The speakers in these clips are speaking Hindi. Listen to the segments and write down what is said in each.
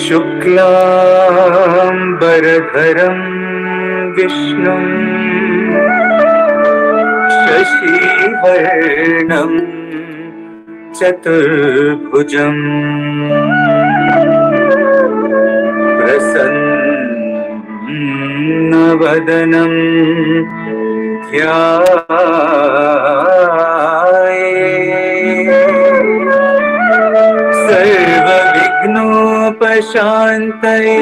शुक्लांबरधरं विष्णुं शशिवर्णं चतुर्भुजं प्रसन्नवदनं ध्यायेत् सर्वविघ्नोपशान्तये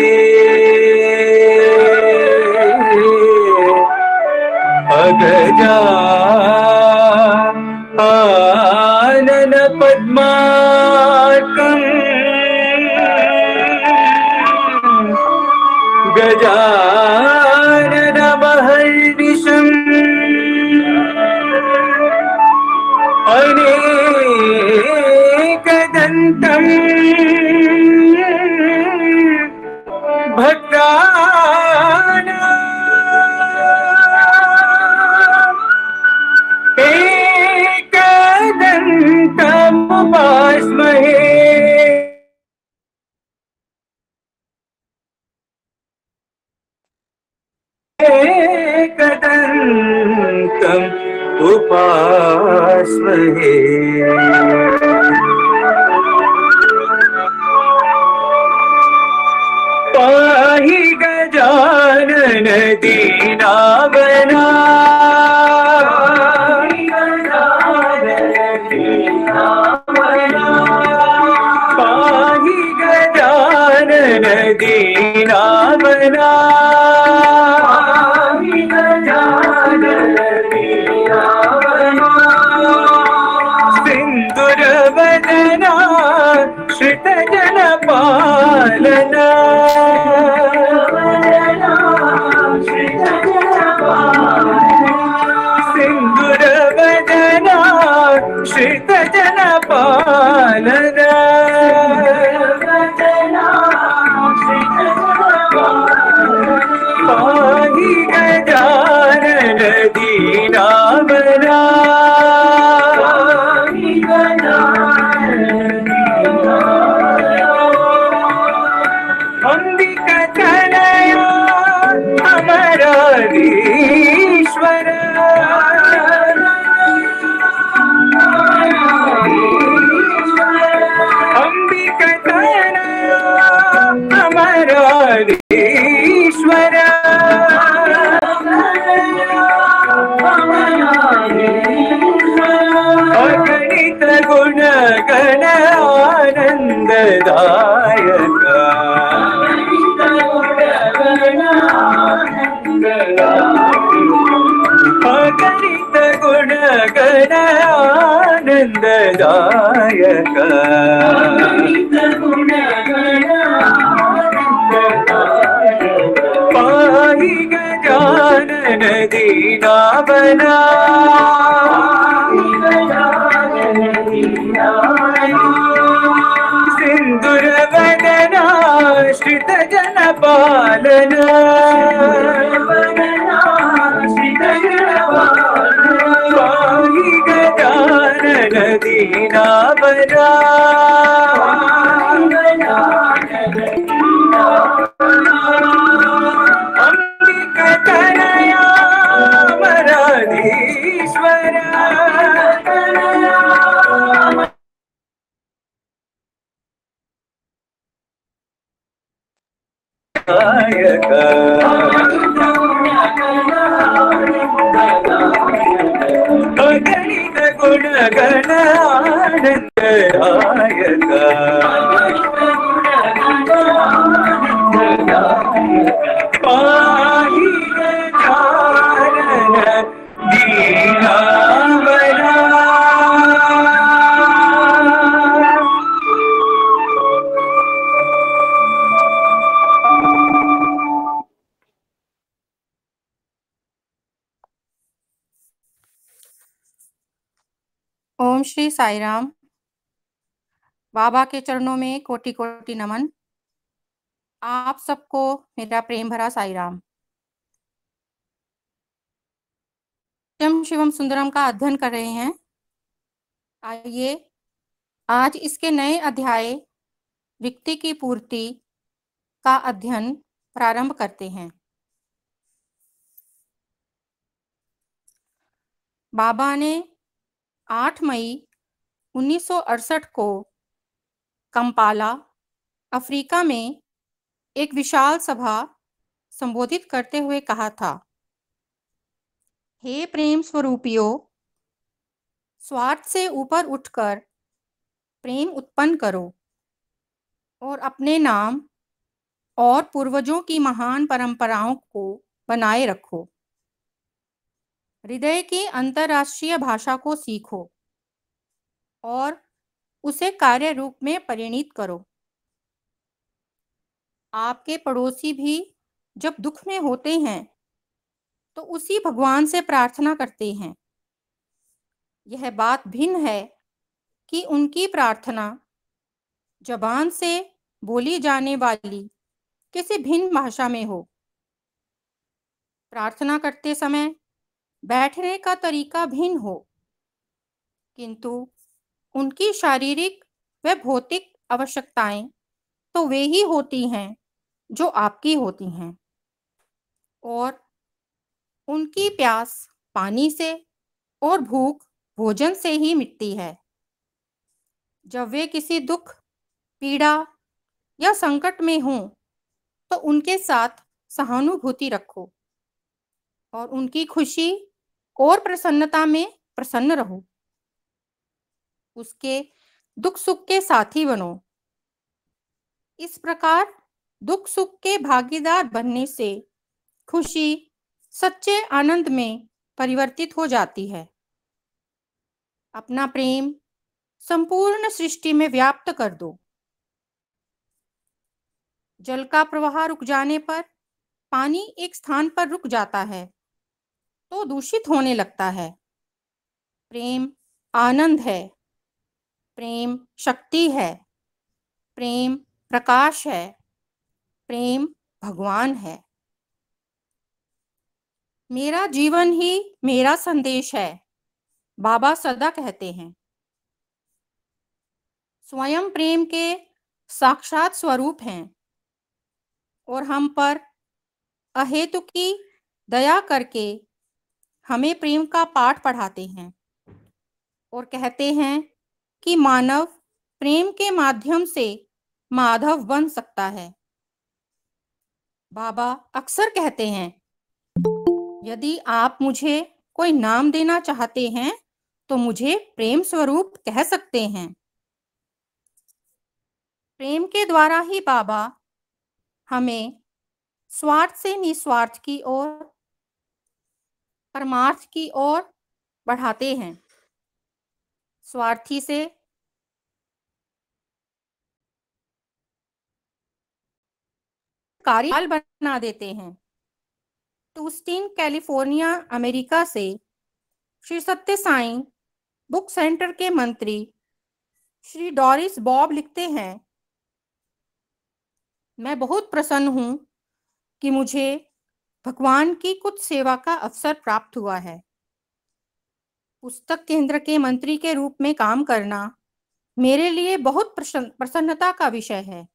अगजा आनन पद्मार्कम् गजानन महर्निशम् अनेकदन्तम् भक्तानाम् एकदन्तमुपास्महे एकदन्तम् उपास्महे। पाहि गजानन दीनावना पाहि गजानन दीनावना सिंदूरवदना श्रितजनपालना सिंदूरवदना श्रितजनपालना पाहि गजानन दीनावना अंबिकतनया अमराधीश्वर अंबिकतनया अमराधीश्वर अगणित गुणगण आनंददायक अगणित गुणगण आनंददायक पाहि गजानन दीनावना सिंदूरवदना श्रितजनपालना पाहि गजानन दीनावना अंबिकतनया अमराधीश्वर दायक अगणित गुणगण आनंददायक पाहि गजानन दीनावना ओम श्री साई राम। बाबा के चरणों में कोटि कोटि नमन। आप सबको मेरा प्रेम भरा साई राम। सत्यम शिवम सुंदरम का अध्ययन कर रहे हैं। आइए आज इसके नए अध्याय रिक्ति की पूर्ति का अध्ययन प्रारंभ करते हैं। बाबा ने 8 मई 1968 को कंपाला, अफ्रीका में एक विशाल सभा संबोधित करते हुए कहा था, हे प्रेम स्वरूपियों, स्वार्थ से ऊपर उठकर प्रेम उत्पन्न करो और अपने नाम और पूर्वजों की महान परंपराओं को बनाए रखो। हृदय की अंतर्राष्ट्रीय भाषा को सीखो और उसे कार्य रूप में परिणित करो। आपके पड़ोसी भी जब दुख में होते हैं तो उसी भगवान से प्रार्थना करते हैं। यह बात भिन्न है कि उनकी प्रार्थना जबान से बोली जाने वाली किसी भिन्न भाषा में हो। प्रार्थना करते समय बैठने का तरीका भिन्न हो, किंतु उनकी शारीरिक व भौतिक आवश्यकताएं तो वे ही होती हैं जो आपकी होती हैं, और उनकी प्यास पानी से और भूख भोजन से ही मिटती है। जब वे किसी दुख, पीड़ा या संकट में हों तो उनके साथ सहानुभूति रखो और उनकी खुशी और प्रसन्नता में प्रसन्न रहो। उसके दुख सुख के साथी बनो। इस प्रकार दुख सुख के भागीदार बनने से खुशी सच्चे आनंद में परिवर्तित हो जाती है। अपना प्रेम संपूर्ण सृष्टि में व्याप्त कर दो। जल का प्रवाह रुक जाने पर पानी एक स्थान पर रुक जाता है तो दूषित होने लगता है। प्रेम आनंद है, प्रेम शक्ति है, प्रेम प्रकाश है, प्रेम भगवान है। मेरा जीवन ही मेरा संदेश है, बाबा सदा कहते हैं। स्वयं प्रेम के साक्षात स्वरूप हैं और हम पर अहेतुकी दया करके हमें प्रेम का पाठ पढ़ाते हैं और कहते हैं कि मानव प्रेम के माध्यम से माधव बन सकता है। बाबा अक्सर कहते हैं, यदि आप मुझे कोई नाम देना चाहते हैं तो मुझे प्रेम स्वरूप कह सकते हैं। प्रेम के द्वारा ही बाबा हमें स्वार्थ से निस्वार्थ की ओर, परमार्थ की ओर बढ़ाते हैं। स्वार्थी से कार्याल बना देते हैं। टूस्टिन, कैलिफोर्निया, अमेरिका से श्री सत्य साईं बुक सेंटर के मंत्री श्री डॉरिस बॉब लिखते हैं, मैं बहुत प्रसन्न हूं कि मुझे भगवान की कुछ सेवा का अवसर प्राप्त हुआ है। पुस्तक केंद्र के मंत्री के रूप में काम करना मेरे लिए बहुत प्रसन्नता का विषय है।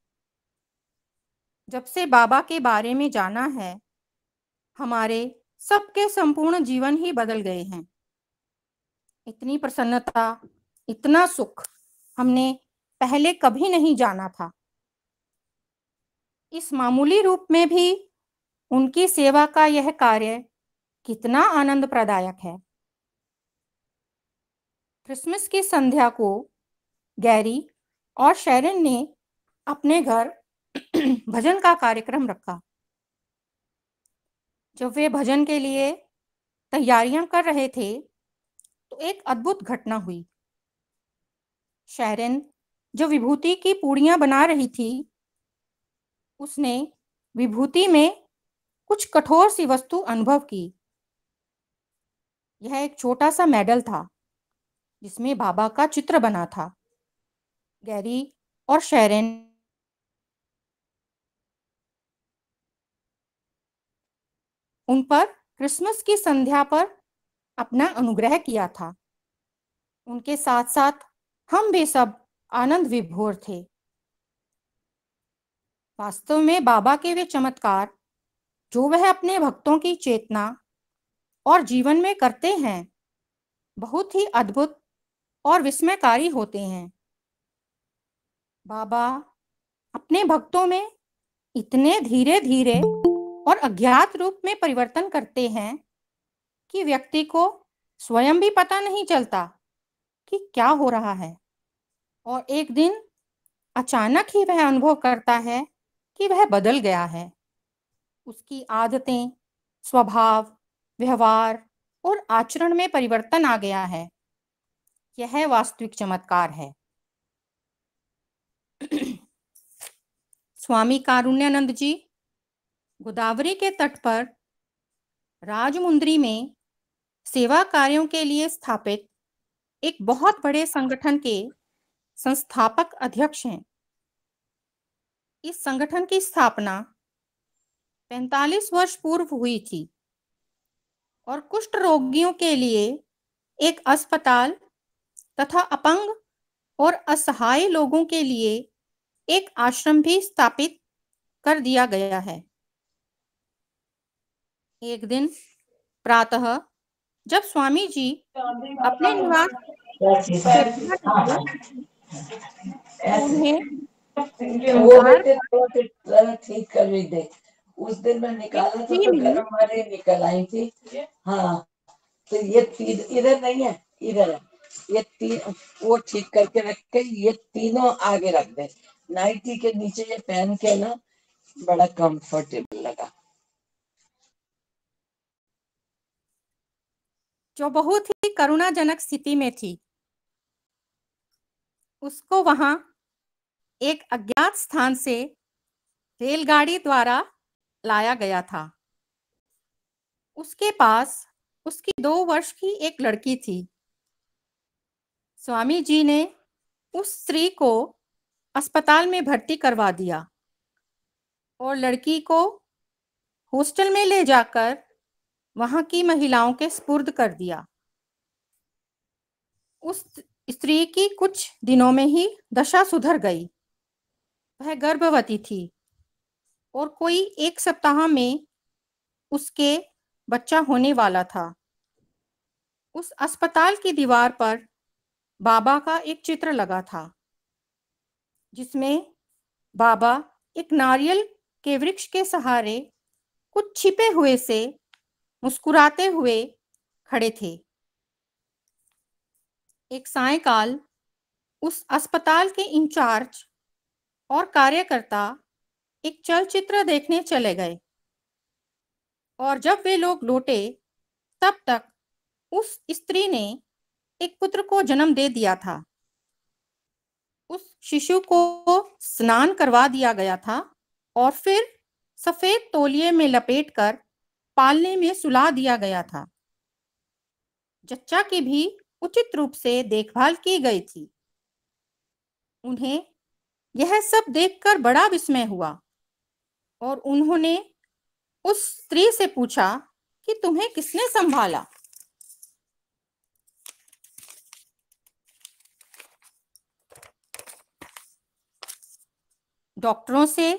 जब से बाबा के बारे में जाना है, हमारे सबके संपूर्ण जीवन ही बदल गए हैं। इतनी प्रसन्नता, इतना सुख हमने पहले कभी नहीं जाना था। इस मामूली रूप में भी उनकी सेवा का यह कार्य कितना आनंद प्रदायक है। क्रिसमस की संध्या को गैरी और शेरन ने अपने घर भजन का कार्यक्रम रखा। जब वे भजन के लिए तैयारियां कर रहे थे तो एक अद्भुत घटना हुई। शेरन जो विभूति की पूड़ियां बना रही थी, उसने विभूति में कुछ कठोर सी वस्तु अनुभव की। यह एक छोटा सा मेडल था जिसमें बाबा का चित्र बना था। गैरी और शेरन उन पर क्रिसमस की संध्या पर अपना अनुग्रह किया था। उनके साथ साथ हम भी सब आनंद विभोर थे। वास्तव में बाबा के वे चमत्कार जो वह अपने भक्तों की चेतना और जीवन में करते हैं बहुत ही अद्भुत और विस्मयकारी होते हैं। बाबा अपने भक्तों में इतने धीरे धीरे और अज्ञात रूप में परिवर्तन करते हैं कि व्यक्ति को स्वयं भी पता नहीं चलता कि क्या हो रहा है। और एक दिन अचानक ही वह अनुभव करता है कि वह बदल गया है। उसकी आदतें, स्वभाव, व्यवहार और आचरण में परिवर्तन आ गया है। यह वास्तविक चमत्कार है। स्वामी कारुण्यानंद जी गोदावरी के तट पर राजमुंद्री में सेवा कार्यों के लिए स्थापित एक बहुत बड़े संगठन के संस्थापक अध्यक्ष हैं। इस संगठन की स्थापना 45 वर्ष पूर्व हुई थी और कुष्ठ रोगियों के लिए एक अस्पताल तथा अपंग और असहाय लोगों के लिए एक आश्रम भी स्थापित कर दिया गया है। एक दिन प्रातः जब स्वामी जी अपने निवास से बाहर निकले तो उन्हें वो द्वार बेटे पर थोड़ा ठीक कर रही थी। उस दिन मैं एक निकाला था स्त्री तो मिली। गर्म वाली निकल आई थी। हाँ, तो ये तीन इधर नहीं है, इधर है। ये तीन वो ठीक करके रख के ये तीनों आगे रख दे। नाइटी के नीचे ये पहन के ना बड़ा कंफर्टेबल लगा। जो बहुत ही करुणाजनक स्थिति में थी, उसको वहां एक अज्ञात स्थान से रेलगाड़ी द्वारा लाया गया था। उसके पास उसकी 2 वर्ष की एक लड़की थी। स्वामी जी ने उस स्त्री को अस्पताल में भर्ती करवा दिया और लड़की को हॉस्टल में ले जाकर वहां की महिलाओं के सुपुर्द कर दिया। उस स्त्री की कुछ दिनों में ही दशा सुधर गई। वह गर्भवती थी और कोई 1 सप्ताह में उसके बच्चा होने वाला था। उस अस्पताल की दीवार पर बाबा का एक चित्र लगा था, जिसमें बाबा एक नारियल के वृक्ष के सहारे कुछ छिपे हुए से मुस्कुराते हुए खड़े थे। एक सायंकाल उस अस्पताल के इंचार्ज और कार्यकर्ता एक चलचित्र देखने चले गए और जब वे लोग लौटे तब तक उस स्त्री ने एक पुत्र को जन्म दे दिया था। उस शिशु को स्नान करवा दिया गया था और फिर सफेद तौलिए में लपेटकर पालने में सुला दिया गया था। जच्चा की भी उचित रूप से देखभाल की गई थी। उन्हें यह सब देखकर बड़ा विस्मय हुआ और उन्होंने उस स्त्री से पूछा कि तुम्हें किसने संभाला। डॉक्टरों से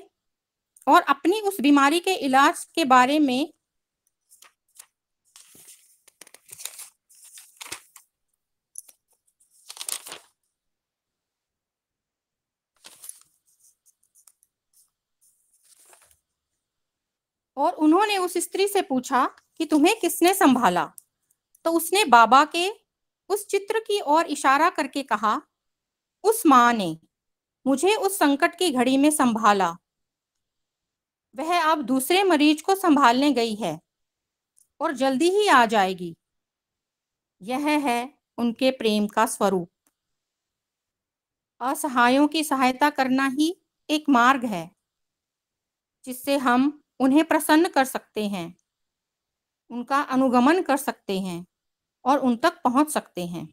और अपनी उस बीमारी के इलाज के बारे में और उन्होंने उस स्त्री से पूछा कि तुम्हें किसने संभाला। तो उसने बाबा के उस चित्र की ओर इशारा करके कहा, उस माँ ने मुझे उस संकट की घड़ी में संभाला। वह अब दूसरे मरीज को संभालने गई है और जल्दी ही आ जाएगी। यह है उनके प्रेम का स्वरूप। असहायों की सहायता करना ही एक मार्ग है जिससे हम उन्हें प्रसन्न कर सकते हैं, उनका अनुगमन कर सकते हैं और उन तक पहुंच सकते हैं।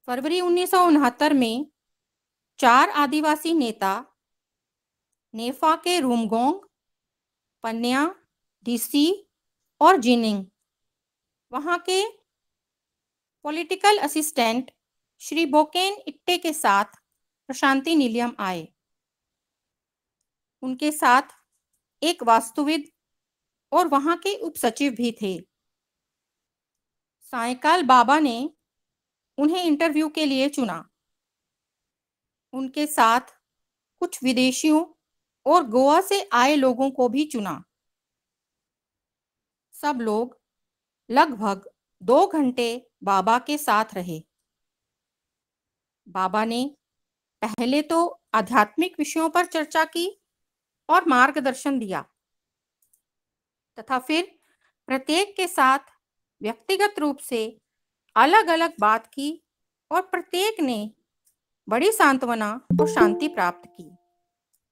फरवरी 1969 में 4 आदिवासी नेता नेफा के रूमगोंग, पन्या, डीसी और जिनिंग वहां के पॉलिटिकल असिस्टेंट श्री बोकेन इट्टे के साथ प्रशांति निलयम आए। उनके साथ एक वास्तुविद और वहां के उपसचिव भी थे। सायंकाल बाबा ने उन्हें इंटरव्यू के लिए चुना। उनके साथ कुछ विदेशियों और गोवा से आए लोगों को भी चुना। सब लोग लगभग 2 घंटे बाबा के साथ रहे। बाबा ने पहले तो आध्यात्मिक विषयों पर चर्चा की और मार्गदर्शन दिया तथा फिर प्रत्येक के साथ व्यक्तिगत रूप से अलग अलग बात की और प्रत्येक ने बड़ी सांत्वना और शांति प्राप्त की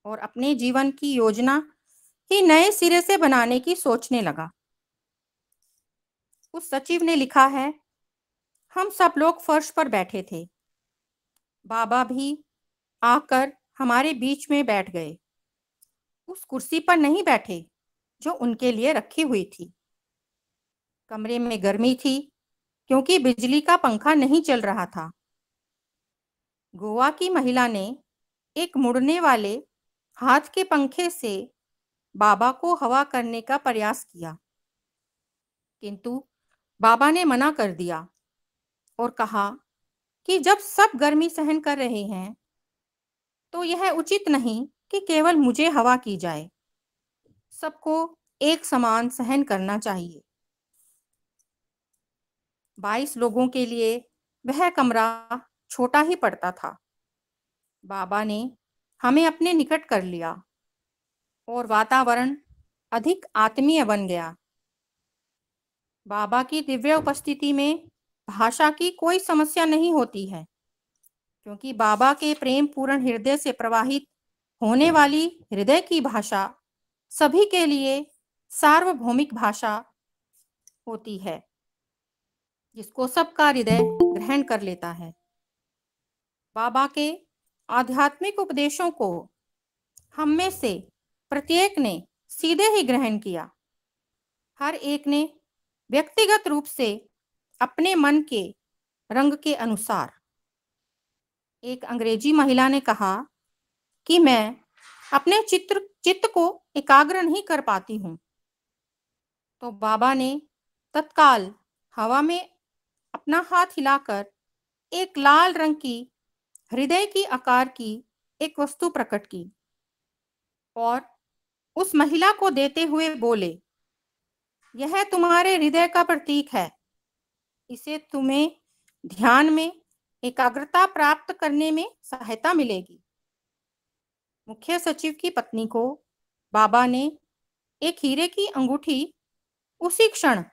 और अपने जीवन की योजना ही नए सिरे से बनाने की सोचने लगा। उस सचिव ने लिखा है, हम सब लोग फर्श पर बैठे थे। बाबा भी आकर हमारे बीच में बैठ गए। उस कुर्सी पर नहीं बैठे जो उनके लिए रखी हुई थी। कमरे में गर्मी थी क्योंकि बिजली का पंखा नहीं चल रहा था। गोवा की महिला ने एक मुड़ने वाले हाथ के पंखे से बाबा को हवा करने का प्रयास किया, किंतु बाबा ने मना कर दिया और कहा कि जब सब गर्मी सहन कर रहे हैं तो यह उचित नहीं कि केवल मुझे हवा की जाए। सबको एक समान सहन करना चाहिए। 22 लोगों के लिए वह कमरा छोटा ही पड़ता था। बाबा ने हमें अपने निकट कर लिया और वातावरण अधिक आत्मीय बन गया। बाबा की दिव्य उपस्थिति में भाषा की कोई समस्या नहीं होती है, क्योंकि बाबा के प्रेम पूर्ण हृदय से प्रवाहित होने वाली हृदय की भाषा सभी के लिए सार्वभौमिक भाषा होती है, जिसको सबका हृदय ग्रहण कर लेता है। बाबा के आध्यात्मिक उपदेशों को हम में से प्रत्येक ने सीधे ही ग्रहण किया। हर एक ने व्यक्तिगत रूप से अपने मन के रंग के अनुसार। एक अंग्रेजी महिला ने कहा कि मैं अपने चित्त को एकाग्र नहीं कर पाती हूँ। तो बाबा ने तत्काल हवा में अपना हाथ हिलाकर एक लाल रंग की हृदय की आकार की एक वस्तु प्रकट की और उस महिला को देते हुए बोले, यह तुम्हारे हृदय का प्रतीक है। इसे तुम्हें ध्यान में एकाग्रता प्राप्त करने में सहायता मिलेगी। मुख्य सचिव की पत्नी को बाबा ने एक हीरे की अंगूठी उसी क्षण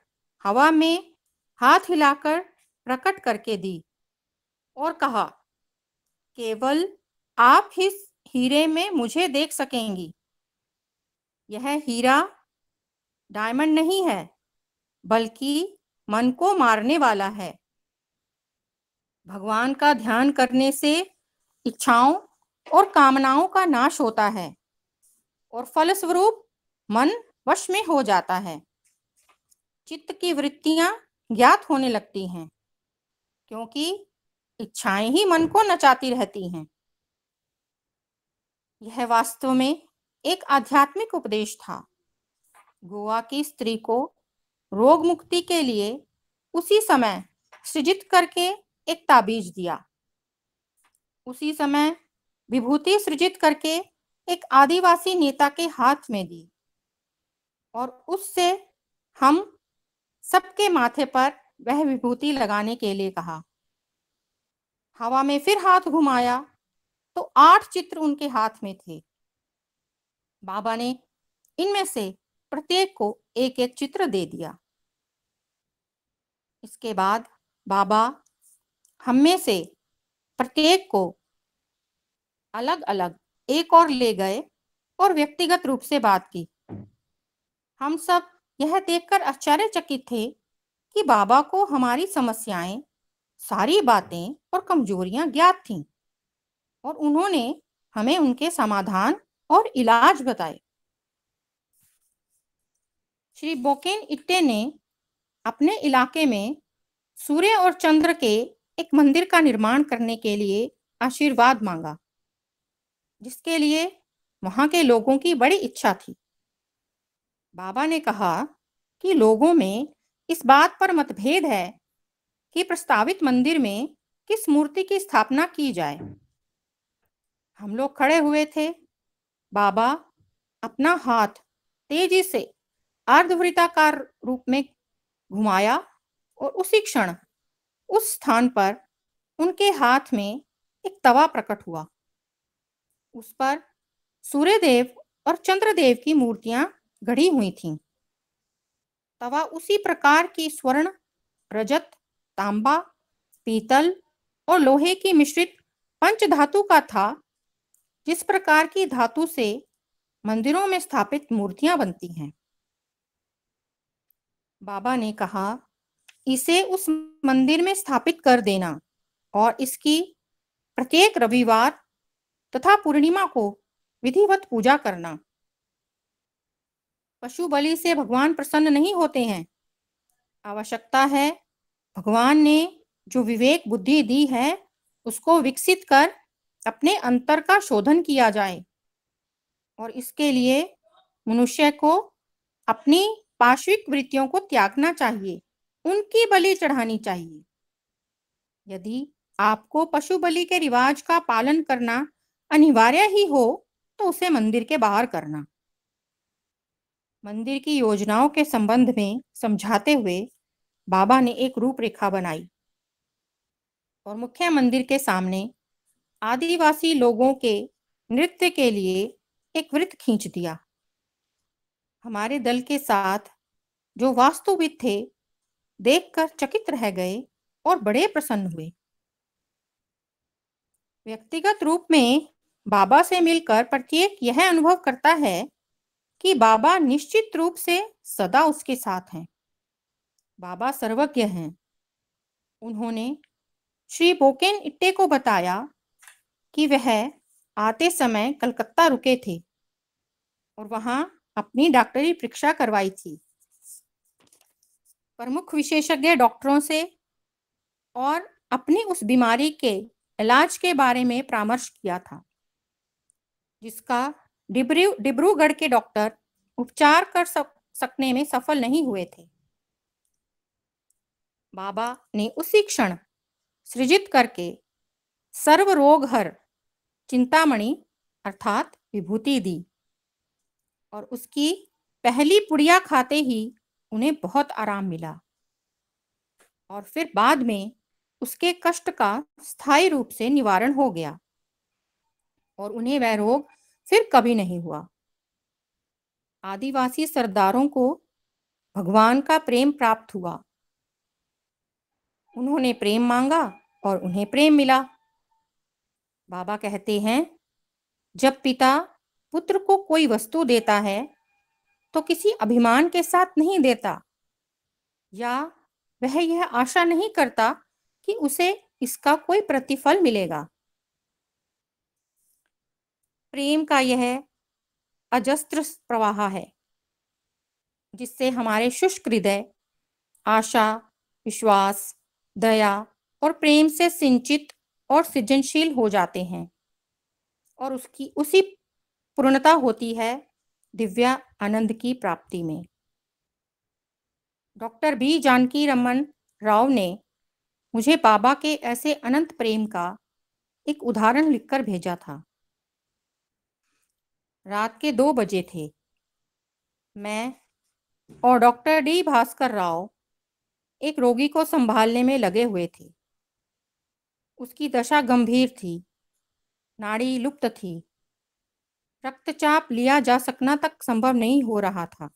हवा में हाथ हिलाकर प्रकट करके दी और कहा, केवल आप इस हीरे में मुझे देख सकेंगी। यह हीरा डायमंड नहीं है, बल्कि मन को मारने वाला है। भगवान का ध्यान करने से इच्छाओं और कामनाओं का नाश होता है और फलस्वरूप मन वश में हो जाता है। चित्त की वृत्तियां ज्ञात होने लगती हैं, क्योंकि इच्छाएं ही मन को नचाती रहती हैं। यह वास्तव में एक आध्यात्मिक उपदेश था। गोवा की स्त्री को रोग मुक्ति के लिए उसी समय सृजित करके एक ताबीज दिया। उसी समय विभूति सृजित करके एक आदिवासी नेता के हाथ में दी और उससे हम सबके माथे पर वह विभूति लगाने के लिए कहा। हवा में फिर हाथ घुमाया तो 8 चित्र उनके हाथ में थे। बाबा ने इनमें से प्रत्येक को एक एक चित्र दे दिया। इसके बाद बाबा हम में से प्रत्येक को अलग अलग एक और ले गए और व्यक्तिगत रूप से बात की। हम सब यह देखकर आश्चर्यचकित थे कि बाबा को हमारी समस्याएं, सारी बातें और कमजोरियां ज्ञात थीं और उन्होंने हमें उनके समाधान और इलाज बताए। श्री बोकेन इट्टे ने अपने इलाके में सूर्य और चंद्र के एक मंदिर का निर्माण करने के लिए आशीर्वाद मांगा, जिसके लिए वहां के लोगों की बड़ी इच्छा थी। बाबा ने कहा कि लोगों में इस बात पर मतभेद है कि प्रस्तावित मंदिर में किस मूर्ति की स्थापना की जाए। हम लोग खड़े हुए थे। बाबा अपना हाथ तेजी से अर्धवृत्ताकार रूप में घुमाया और उसी क्षण उस स्थान पर उनके हाथ में एक तवा प्रकट हुआ। उस पर सूर्यदेव और चंद्रदेव की मूर्तियां गढ़ी हुई थीं। तवा उसी प्रकार की स्वर्ण, रजत, तांबा, पीतल और लोहे की मिश्रित पंचधातु का था, जिस प्रकार की धातु से मंदिरों में स्थापित मूर्तियां बनती हैं। बाबा ने कहा, इसे उस मंदिर में स्थापित कर देना और इसकी प्रत्येक रविवार तथा पूर्णिमा को विधिवत पूजा करना। पशु बलि से भगवान प्रसन्न नहीं होते हैं। आवश्यकता है भगवान ने जो विवेक बुद्धि दी है उसको विकसित कर अपने अंतर का शोधन किया जाए, और इसके लिए मनुष्य को अपनी पाश्विक वृत्तियों को त्यागना चाहिए, उनकी बलि चढ़ानी चाहिए। यदि आपको पशु बलि के रिवाज का पालन करना अनिवार्य ही हो तो उसे मंदिर के बाहर करना। मंदिर की योजनाओं के संबंध में समझाते हुए बाबा ने एक रूपरेखा बनाई और मुख्य मंदिर के सामने आदिवासी लोगों के नृत्य के लिए एक वृत्त खींच दिया। हमारे दल के साथ जो वास्तुविद थे देखकर चकित रह गए और बड़े प्रसन्न हुए। व्यक्तिगत रूप में बाबा से मिलकर प्रत्येक यह अनुभव करता है कि बाबा निश्चित रूप से सदा उसके साथ हैं। बाबा सर्वज्ञ हैं। उन्होंने श्री बोकेन इट्टे को बताया कि वह आते समय कलकत्ता रुके थे और वहां अपनी डॉक्टरी परीक्षा करवाई थी। प्रमुख विशेषज्ञ डॉक्टरों से और अपनी उस बीमारी के इलाज के बारे में परामर्श किया था, जिसका डिब्रूगढ़ के डॉक्टर उपचार कर सकने में सफल नहीं हुए थे। बाबा ने उसी क्षण सृजित करके सर्व रोग हर चिंतामणि अर्थात विभूति दी, और उसकी पहली पुड़िया खाते ही उन्हें बहुत आराम मिला और फिर बाद में उसके कष्ट का स्थायी रूप से निवारण हो गया और उन्हें वह रोग फिर कभी नहीं हुआ। आदिवासी सरदारों को भगवान का प्रेम प्राप्त हुआ। उन्होंने प्रेम मांगा और उन्हें प्रेम मिला। बाबा कहते हैं, जब पिता पुत्र को कोई वस्तु देता है तो किसी अभिमान के साथ नहीं देता, या वह यह आशा नहीं करता कि उसे इसका कोई प्रतिफल मिलेगा। प्रेम का यह अजस्त्र प्रवाह है जिससे हमारे शुष्क हृदय आशा, विश्वास, दया और प्रेम से सिंचित और सृजनशील हो जाते हैं, और उसकी उसी पूर्णता होती है दिव्य आनंद की प्राप्ति में। डॉक्टर बी जानकी रमन राव ने मुझे बाबा के ऐसे अनंत प्रेम का एक उदाहरण लिखकर भेजा था। रात के 2 बजे थे। मैं और डॉक्टर डी भास्कर राव एक रोगी को संभालने में लगे हुए थे। उसकी दशा गंभीर थी, नाड़ी लुप्त थी, रक्तचाप लिया जा सकना तक संभव नहीं हो रहा था।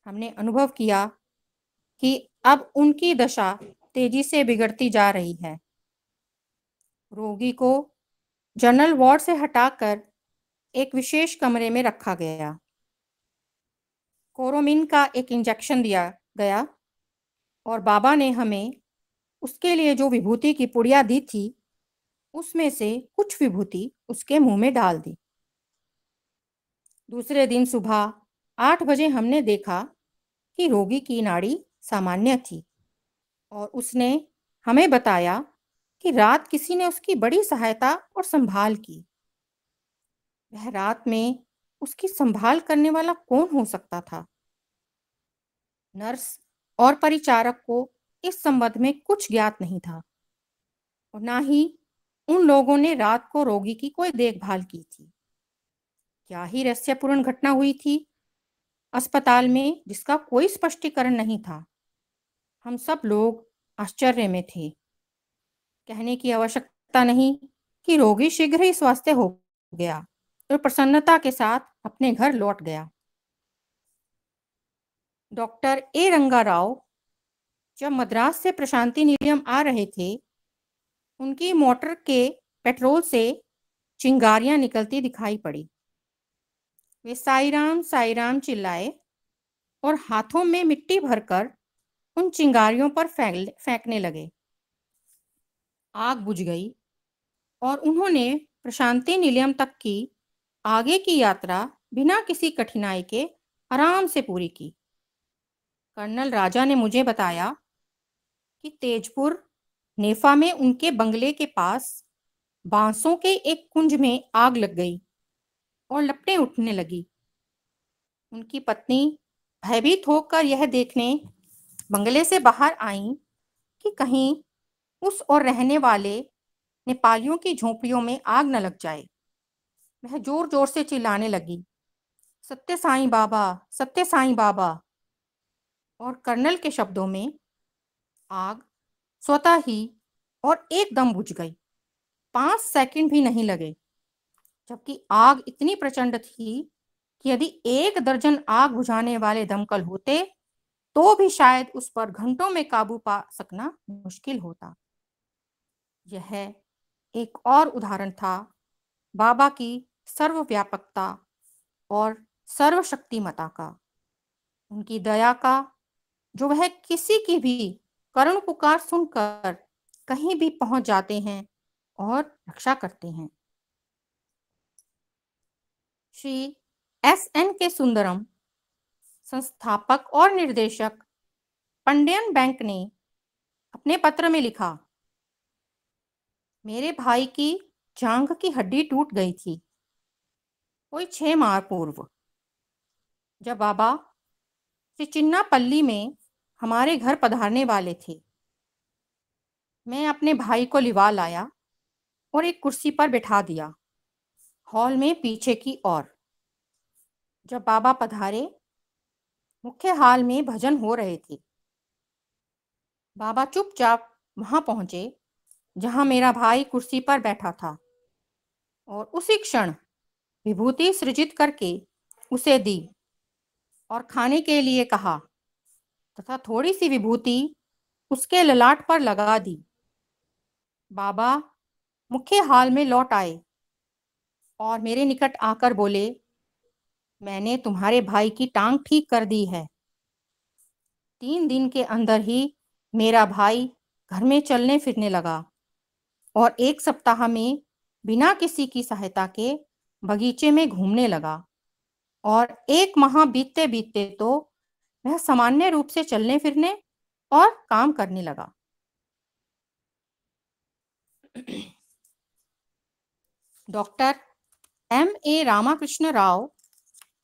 हमने अनुभव किया कि अब उनकी दशा तेजी से बिगड़ती जा रही है। रोगी को जनरल वार्ड से हटाकर एक विशेष कमरे में रखा गया। कोरोमिन का एक इंजेक्शन दिया गया और बाबा ने हमें उसके लिए जो विभूति की पुड़िया दी थी उसमें से कुछ विभूति उसके मुंह में डाल दी। दूसरे दिन सुबह 8 बजे हमने देखा कि रोगी की नाड़ी सामान्य थी और उसने हमें बताया कि रात किसी ने उसकी बड़ी सहायता और संभाल की। वह रात में उसकी संभाल करने वाला कौन हो सकता था? नर्स और परिचारक को इस संबंध में कुछ ज्ञात नहीं था और ना ही उन लोगों ने रात को रोगी की कोई देखभाल की थी। क्या ही रहस्यपूर्ण घटना हुई थी अस्पताल में जिसका कोई स्पष्टीकरण नहीं था। हम सब लोग आश्चर्य में थे। कहने की आवश्यकता नहीं कि रोगी शीघ्र ही स्वस्थ हो गया और प्रसन्नता के साथ अपने घर लौट गया। डॉक्टर ए रंगा राव जब मद्रास से प्रशांति निलयम आ रहे थे, उनकी मोटर के पेट्रोल से चिंगारियां निकलती दिखाई पड़ी। वे साई राम चिल्लाए और हाथों में मिट्टी भरकर उन चिंगारियों पर फेंकने लगे। आग बुझ गई और उन्होंने प्रशांति निलयम तक की आगे की यात्रा बिना किसी कठिनाई के आराम से पूरी की। कर्नल राजा ने मुझे बताया कि तेजपुर नेफा में उनके बंगले के पास बांसों के एक कुंज में आग लग गई और लपटें उठने लगी। उनकी पत्नी भयभीत होकर यह देखने बंगले से बाहर आई कि कहीं उस और रहने वाले नेपालियों की झोंपड़ियों में आग न लग जाए। वह जोर जोर से चिल्लाने लगी, सत्य साईं बाबा, सत्य साईं बाबा। और कर्नल के शब्दों में आग स्वतः ही और एकदम बुझ गई। 5 सेकंड भी नहीं लगे, जबकि आग इतनी प्रचंड थी कि यदि 1 दर्जन आग बुझाने वाले दमकल होते तो भी शायद उस पर घंटों में काबू पा सकना मुश्किल होता। यह एक और उदाहरण था बाबा की सर्वव्यापकता और सर्वशक्तिमता का, उनकी दया का, जो वह किसी की भी करुण पुकार सुनकर कहीं भी पहुंच जाते हैं और रक्षा करते हैं। श्री एस.एन. के सुंदरम, संस्थापक और निर्देशक, पंडियन बैंक ने अपने पत्र में लिखा, मेरे भाई की जांघ की हड्डी टूट गई थी कोई 6 माह पूर्व, जब बाबा चिन्नापल्ली में हमारे घर पधारने वाले थे। मैं अपने भाई को लिवा लाया और एक कुर्सी पर बैठा दिया, हॉल में पीछे की ओर। जब बाबा पधारे, मुख्य हॉल में भजन हो रहे थे। बाबा चुपचाप वहां पहुंचे जहां मेरा भाई कुर्सी पर बैठा था और उसी क्षण विभूति सृजित करके उसे दी और खाने के लिए कहा तथा थोड़ी सी विभूति उसके ललाट पर लगा दी। बाबा मुख्य हॉल में लौट आए और मेरे निकट आकर बोले, मैंने तुम्हारे भाई की टांग ठीक कर दी है। 3 दिन के अंदर ही मेरा भाई घर में चलने फिरने लगा और 1 सप्ताह में बिना किसी की सहायता के बगीचे में घूमने लगा और 1 माह बीतते बीतते तो वह सामान्य रूप से चलने फिरने और काम करने लगा। Doctor M.A. रामाकृष्ण राव,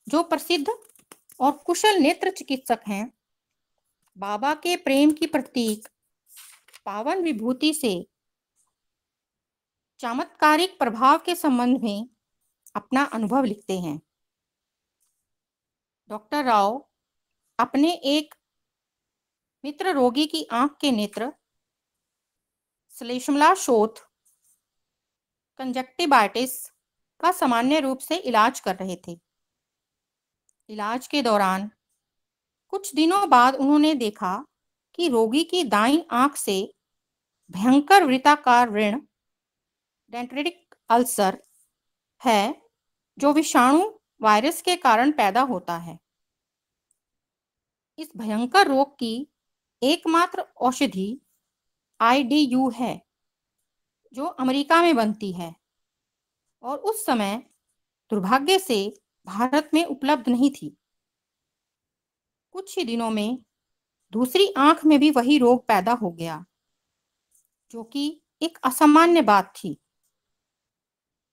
जो प्रसिद्ध और कुशल नेत्र चिकित्सक हैं, बाबा के प्रेम की प्रतीक पावन विभूति से चमत्कारिक प्रभाव के संबंध में अपना अनुभव लिखते हैं। डॉक्टर राव अपने एक मित्र रोगी की आंख के नेत्र श्लेष्मला शोथ कंजक्टिवाइटिस का सामान्य रूप से इलाज कर रहे थे। इलाज के दौरान कुछ दिनों बाद उन्होंने देखा कि रोगी की दाईं आंख से भयंकर वृत्ताकार ऋण डेंड्रिटिक अल्सर है, जो विषाणु वायरस के कारण पैदा होता है। इस भयंकर रोग की एकमात्र औषधि IDU है, जो अमेरिका में बनती है और उस समय दुर्भाग्य से भारत में उपलब्ध नहीं थी। कुछ ही दिनों में दूसरी आंख में भी वही रोग पैदा हो गया, जो कि एक असामान्य बात थी।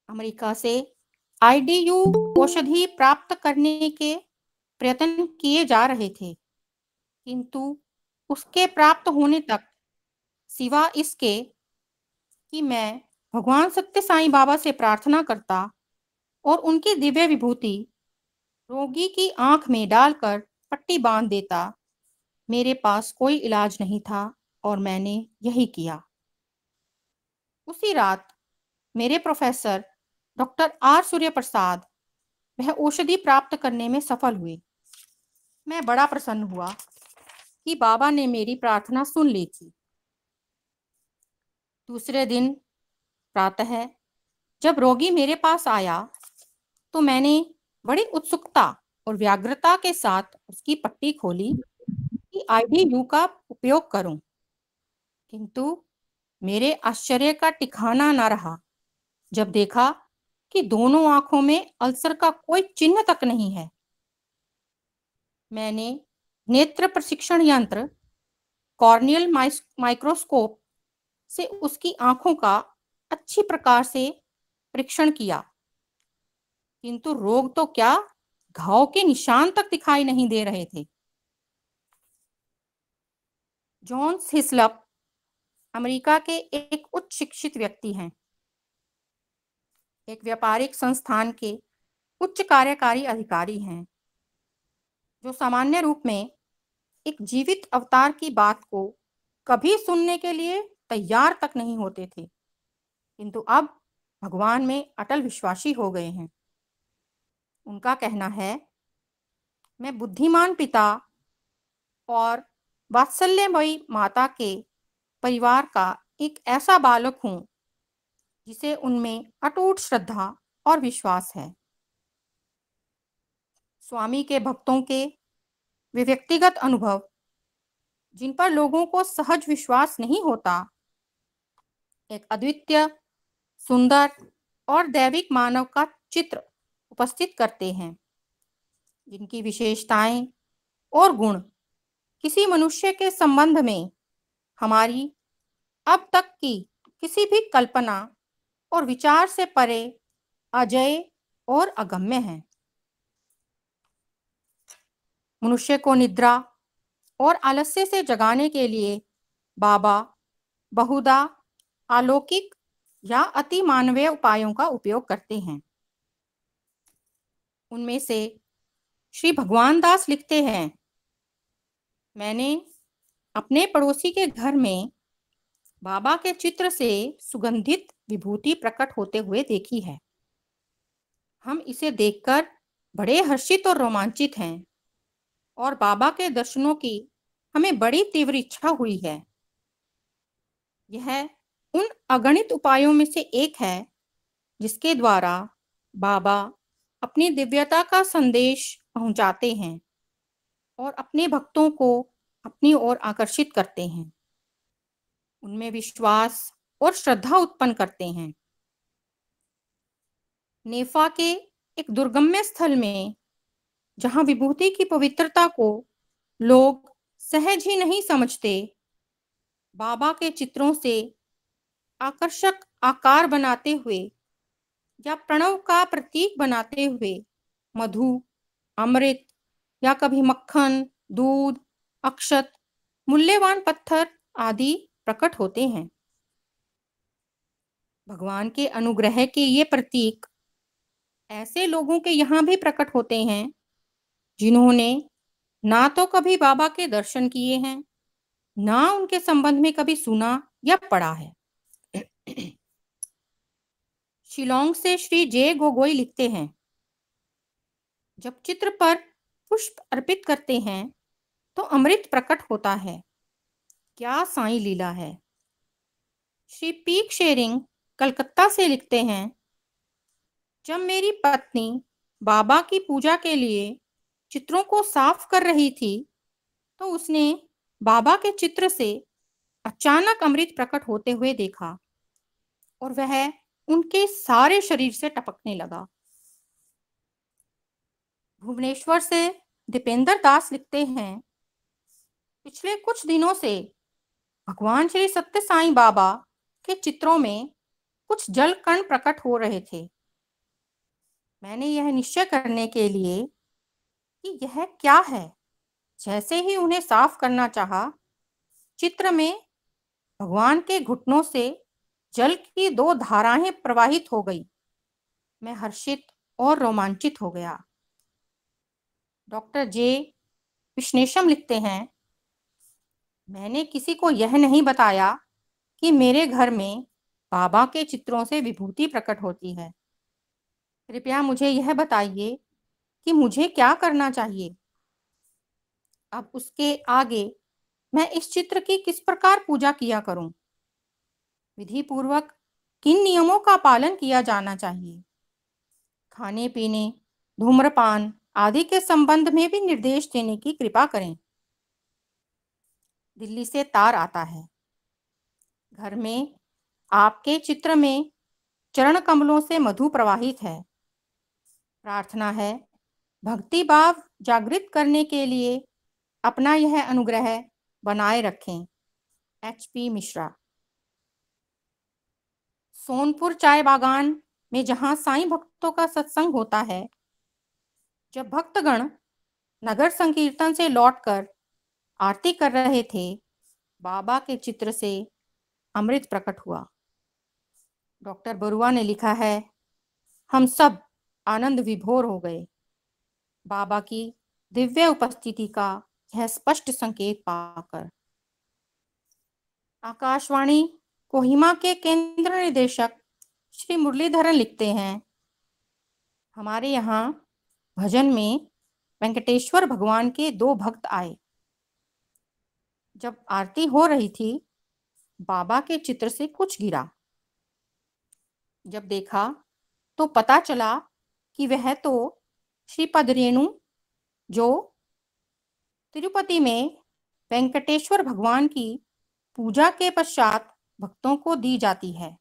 अमेरिका से आईडीयू औषधि प्राप्त करने के प्रयत्न किए जा रहे थे, किंतु उसके प्राप्त होने तक सिवा इसके कि मैं भगवान सत्य साईं बाबा से प्रार्थना करता और उनकी दिव्य विभूति रोगी की आंख में डालकर पट्टी बांध देता, मेरे पास कोई इलाज नहीं था और मैंने यही किया। उसी रात मेरे professor doctor R Surya Prasad वह औषधि प्राप्त करने में सफल हुए। मैं बड़ा प्रसन्न हुआ कि बाबा ने मेरी प्रार्थना सुन ली थी। दूसरे दिन प्रातः जब रोगी मेरे पास आया तो मैंने बड़ी उत्सुकता और व्यग्रता के साथ उसकी पट्टी खोली कि आईडीयू का उपयोग करूं, किंतु मेरे आश्चर्य का ठिकाना न रहा जब देखा कि दोनों आंखों में अल्सर का कोई चिन्ह तक नहीं है। मैंने नेत्र प्रशिक्षण यंत्र कॉर्नियल माइक्रोस्कोप से उसकी आंखों का अच्छी प्रकार से परीक्षण किया, किंतु रोग तो क्या, घाव के निशान तक दिखाई नहीं दे रहे थे। जॉन्स हिस्लप अमेरिका के एक उच्च शिक्षित व्यक्ति हैं, एक व्यापारिक संस्थान के उच्च कार्यकारी अधिकारी हैं, जो सामान्य रूप में एक जीवित अवतार की बात को कभी सुनने के लिए तैयार तक नहीं होते थे, किंतु अब भगवान में अटल विश्वासी हो गए हैं। उनका कहना है, मैं बुद्धिमान पिता और वात्सल्यमयी माता के परिवार का एक ऐसा बालक हूं जिसे उनमें अटूट श्रद्धा और विश्वास है। स्वामी के भक्तों के वे व्यक्तिगत अनुभव जिन पर लोगों को सहज विश्वास नहीं होता, एक अद्वितीय, सुंदर और दैविक मानव का चित्र उपस्थित करते हैं, जिनकी विशेषताएं और गुण किसी मनुष्य के संबंध में हमारी अब तक की किसी भी कल्पना और विचार से परे अजेय और अगम्य हैं। मनुष्य को निद्रा और आलस्य से जगाने के लिए बाबा बहुधा अलौकिक या अति मानवीय उपायों का उपयोग करते हैं। उनमें से श्री भगवान दास लिखते हैं, मैंने अपने पड़ोसी के घर में बाबा के चित्र से सुगंधित विभूति प्रकट होते हुए देखी है। हम इसे देखकर बड़े हर्षित और रोमांचित हैं और बाबा के दर्शनों की हमें बड़ी तीव्र इच्छा हुई है। यह उन अगणित उपायों में से एक है जिसके द्वारा बाबा अपनी दिव्यता का संदेश पहुंचाते हैं और अपने भक्तों को अपनी ओर आकर्षित करते हैं, उनमें विश्वास और श्रद्धा उत्पन्न करते हैं। नेफा के एक दुर्गम्य स्थल में, जहां विभूति की पवित्रता को लोग सहज ही नहीं समझते, बाबा के चित्रों से आकर्षक आकार बनाते हुए या प्रणव का प्रतीक बनाते हुए मधु, अमृत या कभी मक्खन, दूध, अक्षत, मूल्यवान पत्थर आदि प्रकट होते हैं। भगवान के अनुग्रह के ये प्रतीक ऐसे लोगों के यहाँ भी प्रकट होते हैं जिन्होंने ना तो कभी बाबा के दर्शन किए हैं, ना उनके संबंध में कभी सुना या पढ़ा है। शिलोंग से श्री जे गोगोई लिखते हैं, जब चित्र पर पुष्प अर्पित करते हैं तो अमृत प्रकट होता है। क्या साईं लीला है। श्री पीक शेरिंग कलकत्ता से लिखते हैं, जब मेरी पत्नी बाबा की पूजा के लिए चित्रों को साफ कर रही थी तो उसने बाबा के चित्र से अचानक अमृत प्रकट होते हुए देखा और वह उनके सारे शरीर से टपकने लगा। भुवनेश्वर से दीपेंद्र दास लिखते हैं, पिछले कुछ दिनों से भगवान श्री सत्य साईं बाबा के चित्रों में कुछ जल कण प्रकट हो रहे थे। मैंने यह निश्चय करने के लिए कि यह क्या है, जैसे ही उन्हें साफ करना चाहा, चित्र में भगवान के घुटनों से जल की दो धाराएं प्रवाहित हो गई। मैं हर्षित और रोमांचित हो गया। डॉक्टर जे विश्नेषम लिखते हैं, मैंने किसी को यह नहीं बताया कि मेरे घर में बाबा के चित्रों से विभूति प्रकट होती है। कृपया मुझे यह बताइए कि मुझे क्या करना चाहिए। अब उसके आगे मैं इस चित्र की किस प्रकार पूजा किया करूं? विधि पूर्वक किन नियमों का पालन किया जाना चाहिए? खाने पीने, धूम्रपान आदि के संबंध में भी निर्देश देने की कृपा करें। दिल्ली से तार आता है। घर में आपके चित्र में चरण कमलों से मधु प्रवाहित है। प्रार्थना है भक्ति भाव जागृत करने के लिए अपना यह अनुग्रह बनाए रखें। HP मिश्रा। सोनपुर चाय बागान में जहां साईं भक्तों का सत्संग होता है, जब भक्तगण नगर संकीर्तन से लौटकर आरती कर रहे थे, बाबा के चित्र से अमृत प्रकट हुआ। डॉक्टर बरुआ ने लिखा है, हम सब आनंद विभोर हो गए। बाबा की दिव्य उपस्थिति का यह स्पष्ट संकेत पाकर। आकाशवाणी कोहिमा के केंद्र निदेशक श्री मुरलीधरन लिखते हैं, हमारे यहाँ भजन में वेंकटेश्वर भगवान के दो भक्त आए। जब आरती हो रही थी, बाबा के चित्र से कुछ गिरा। जब देखा तो पता चला कि वह तो श्रीपद रेणु, जो तिरुपति में वेंकटेश्वर भगवान की पूजा के पश्चात भक्तों को दी जाती है।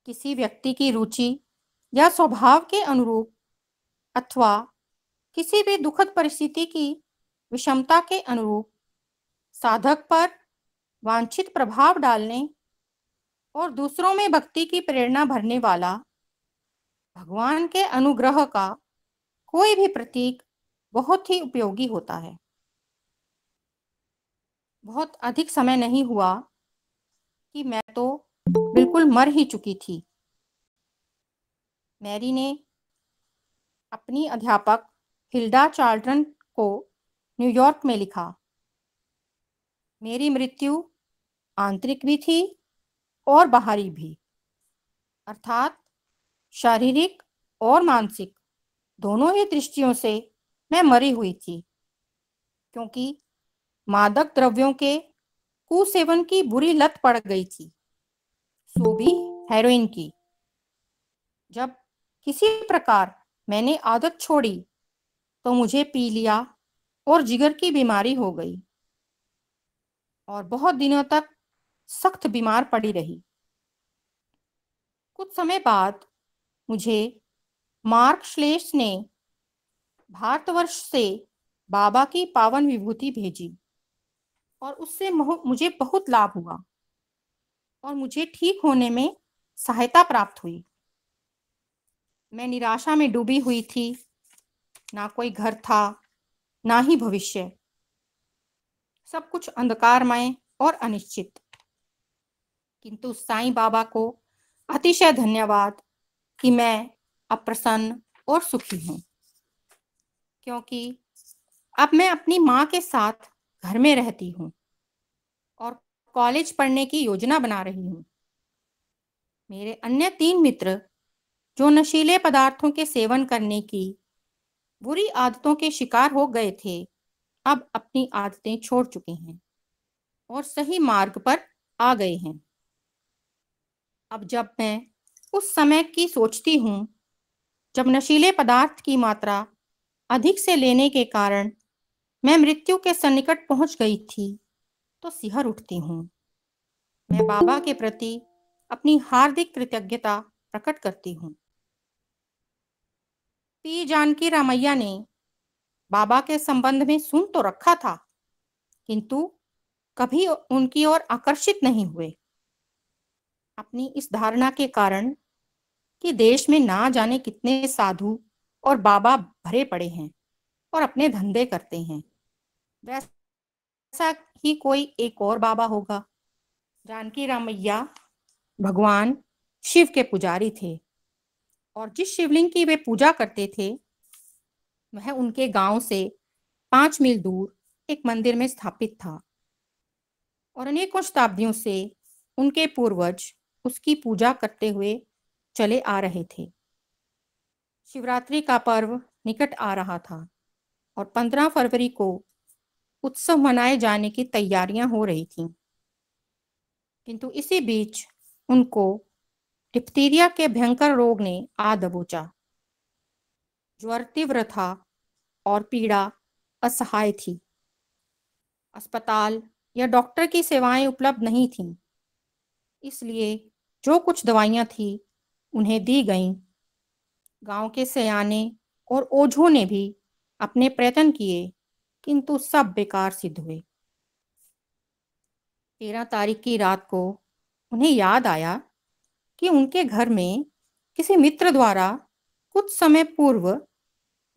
किसी व्यक्ति की रुचि या स्वभाव के अनुरूप अथवा किसी भी दुखद परिस्थिति की विषमता के अनुरूप साधक पर वांछित प्रभाव डालने और दूसरों में भक्ति की प्रेरणा भरने वाला भगवान के अनुग्रह का कोई भी प्रतीक बहुत ही उपयोगी होता है। बहुत अधिक समय नहीं हुआ कि मैं तो बिल्कुल मर ही चुकी थी। मैरी ने अपनी अध्यापक हिल्डा चार्ल्टन को न्यूयॉर्क में लिखा, मेरी मृत्यु आंतरिक भी थी और बाहरी भी, अर्थात शारीरिक और मानसिक दोनों ही दृष्टियों से मैं मरी हुई थी, क्योंकि मादक द्रव्यों के कुसेवन की बुरी लत पड़ गई थी, सो भी हेरोइन की। जब किसी प्रकार मैंने आदत छोड़ी तो मुझे पी लिया और जिगर की बीमारी हो गई और बहुत दिनों तक सख्त बीमार पड़ी रही। कुछ समय बाद मुझे मार्क श्लेष ने भारतवर्ष से बाबा की पावन विभूति भेजी और उससे मुझे बहुत लाभ हुआ और मुझे ठीक होने में सहायता प्राप्त हुई। मैं निराशा में डूबी हुई थी, ना कोई घर था, ना ही भविष्य, सब कुछ अंधकारमय और अनिश्चित। किंतु साईं बाबा को अतिशय धन्यवाद कि मैं अप्रसन्न और सुखी हूँ, क्योंकि अब मैं अपनी माँ के साथ घर में रहती हूँ और कॉलेज पढ़ने की योजना बना रही हूँ। मेरे अन्य 3 मित्र जो नशीले पदार्थों के सेवन करने की बुरी आदतों के शिकार हो गए थे, अब अपनी आदतें छोड़ चुके हैं और सही मार्ग पर आ गए हैं। अब जब मैं उस समय की सोचती हूँ जब नशीले पदार्थ की मात्रा अधिक से लेने के कारण मैं मृत्यु के सन्निकट पहुंच गई थी, तो सिहर उठती हूँ। मैं बाबा के प्रति अपनी हार्दिक कृतज्ञता प्रकट करती हूँ। पी जानकी रामैया ने बाबा के संबंध में सुन तो रखा था, किंतु कभी उनकी ओर आकर्षित नहीं हुए। अपनी इस धारणा के कारण कि देश में ना जाने कितने साधु और बाबा भरे पड़े हैं और अपने धंधे करते हैं, वैसा ही कोई एक और बाबा होगा। जानकी रामैया भगवान शिव के पुजारी थे और जिस शिवलिंग की वे पूजा करते थे वह उनके गांव से 5 मील दूर एक मंदिर में स्थापित था और अनेकों शताब्दियों से उनके पूर्वज उसकी पूजा करते हुए चले आ रहे थे। शिवरात्रि का पर्व निकट आ रहा था और 15 फरवरी को उत्सव मनाए जाने की तैयारियां हो रही थीं। किंतु इसी बीच उनको डिप्थीरिया के भयंकर रोग ने आ दबोचा। ज्वर तीव्र था और पीड़ा असहाय थी। अस्पताल या डॉक्टर की सेवाएं उपलब्ध नहीं थीं, इसलिए जो कुछ दवाइयां थी उन्हें दी गईं। गांव के सयाने और ओझों ने भी अपने प्रयत्न किए, किंतु सब बेकार सिद्ध हुए। 13 तारीख की रात को उन्हें याद आया कि उनके घर में किसी मित्र द्वारा कुछ समय पूर्व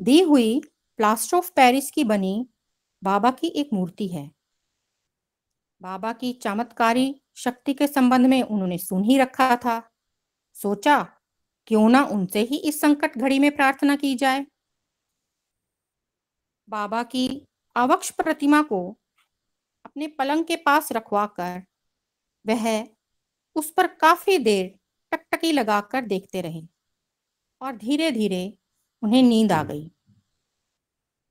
दी हुई प्लास्टर ऑफ पेरिस की बनी बाबा की एक मूर्ति है। बाबा की चमत्कारी शक्ति के संबंध में उन्होंने सुन ही रखा था। सोचा क्यों ना उनसे ही इस संकट घड़ी में प्रार्थना की जाए। बाबा की अवक्ष प्रतिमा को अपने पलंग के पास रखवाकर वह उस पर काफी देर टकटकी लगाकर देखते रहे और धीरे धीरे उन्हें नींद आ गई।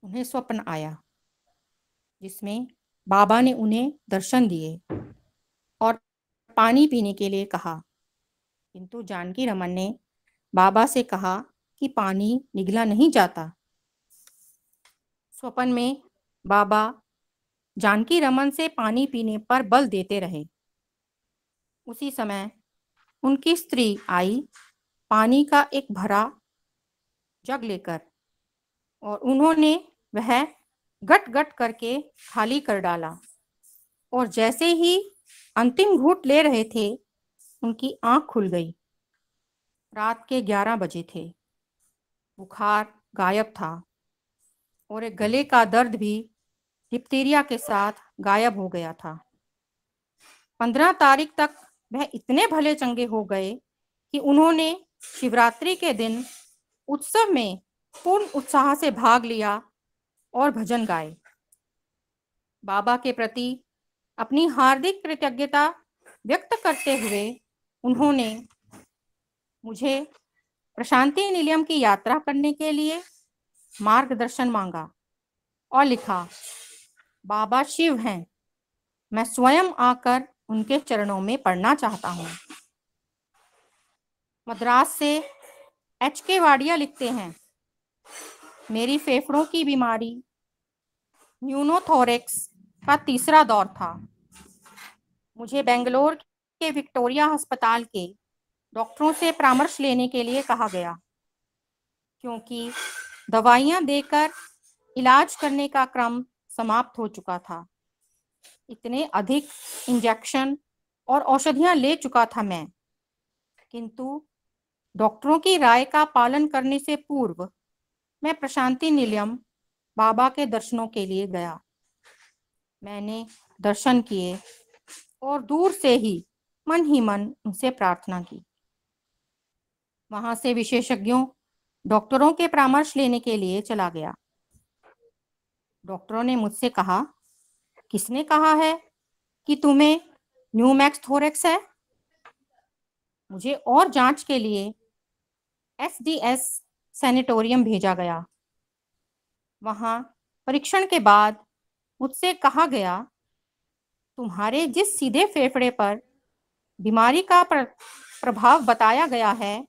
उन्हें स्वप्न आया जिसमें बाबा ने उन्हें दर्शन दिए और पानी पीने के लिए कहा, किंतु जानकी रमन ने बाबा से कहा कि पानी निगला नहीं जाता। स्वप्न में बाबा जानकी रमन से पानी पीने पर बल देते रहे। उसी समय उनकी स्त्री आई पानी का एक भरा जग लेकर और उन्होंने वह गट गट करके खाली कर डाला और जैसे ही अंतिम घूंट ले रहे थे उनकी आंख खुल गई। रात के 11 बजे थे। बुखार गायब था और एक गले का दर्द भी डिप्थीरिया के साथ गायब हो गया था। 15 तारीख तक वह इतने भले चंगे हो गए कि उन्होंने शिवरात्रि के दिन उत्सव में पूर्ण उत्साह से भाग लिया और भजन गाए। बाबा के प्रति अपनी हार्दिक कृतज्ञता व्यक्त करते हुए उन्होंने मुझे प्रशांति निलयम की यात्रा करने के लिए मार्गदर्शन मांगा और लिखा, बाबा शिव हैं, मैं स्वयं आकर उनके चरणों में पड़ना चाहता हूँ। मद्रास से HK वाडिया लिखते हैं, मेरी फेफड़ों की बीमारी न्यूनोथोरेक्स का तीसरा दौर था। मुझे बेंगलोर के विक्टोरिया अस्पताल के डॉक्टरों से परामर्श लेने के लिए कहा गया, क्योंकि दवाइयां देकर इलाज करने का क्रम समाप्त हो चुका था। इतने अधिक इंजेक्शन और औषधियां ले चुका था मैं, किंतु डॉक्टरों की राय का पालन करने से पूर्व मैं प्रशांति निलयम बाबा के दर्शनों के लिए गया। मैंने दर्शन किए और दूर से ही मन उनसे प्रार्थना की। वहां से विशेषज्ञों डॉक्टरों के परामर्श लेने के लिए चला गया। डॉक्टरों ने मुझसे कहा, किसने कहा है कि तुम्हें न्यूमैक्स थोरेक्स है? मुझे और जांच के लिए SDS सैनिटोरियम भेजा गया। वहां परीक्षण के बाद मुझसे कहा गया, तुम्हारे जिस सीधे फेफड़े पर बीमारी का प्रभाव बताया गया है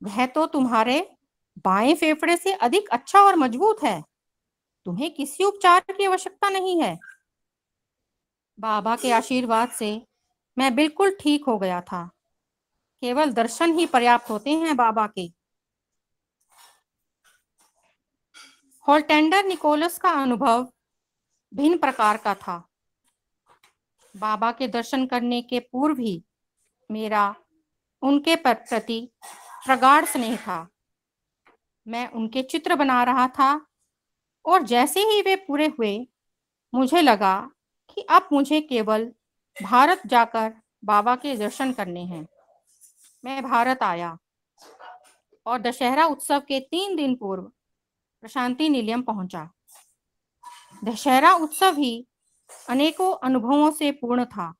वह तो तुम्हारे बाएं फेफड़े से अधिक अच्छा और मजबूत है। तुम्हें किसी उपचार की आवश्यकता नहीं है। बाबा के आशीर्वाद से मैं बिल्कुल ठीक हो गया था। केवल दर्शन ही पर्याप्त होते हैं बाबा के। होल्टेंडर निकोलस का अनुभव भिन्न प्रकार का था। बाबा के दर्शन करने के पूर्व ही मेरा उनके प्रति प्रगाढ़ स्नेह था। मैं उनके चित्र बना रहा था और जैसे ही वे पूरे हुए मुझे लगा कि अब मुझे केवल भारत जाकर बाबा के दर्शन करने हैं। मैं भारत आया और दशहरा उत्सव के 3 दिन पूर्व प्रशांति निलयम पहुंचा। दशहरा उत्सव ही अनेकों अनुभवों से पूर्ण था,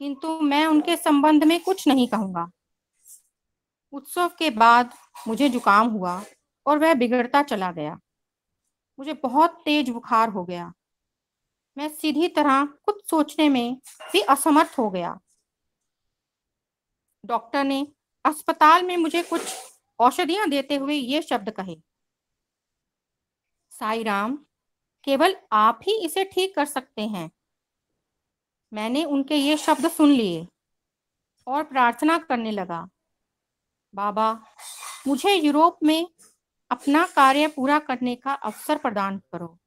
किंतु मैं उनके संबंध में कुछ नहीं कहूंगा। उत्सव के बाद मुझे जुकाम हुआ और वह बिगड़ता चला गया। मुझे बहुत तेज बुखार हो गया। मैं सीधी तरह कुछ सोचने में भी असमर्थ हो गया। डॉक्टर ने अस्पताल में मुझे कुछ औषधियां देते हुए ये शब्द कहे, साईं राम, केवल आप ही इसे ठीक कर सकते हैं। मैंने उनके ये शब्द सुन लिए और प्रार्थना करने लगा, बाबा, मुझे यूरोप में अपना कार्य पूरा करने का अवसर प्रदान करो।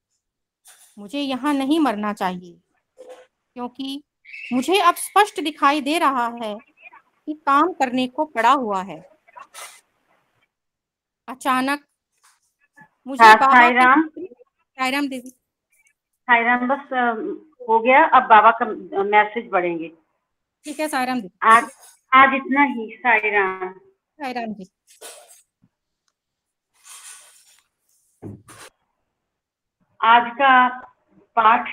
मुझे यहाँ नहीं मरना चाहिए, क्योंकि मुझे अब स्पष्ट दिखाई दे रहा है कि काम करने को पड़ा हुआ है। अचानक मुझे हाँ, बाबा साईं के राम। साईं राम देवी। साईं राम, बस हो गया। अब बाबा का मैसेज पढ़ेंगे। ठीक है साईं राम देवी। आज इतना ही। साईं राम। साईं राम जी। आज का पाठ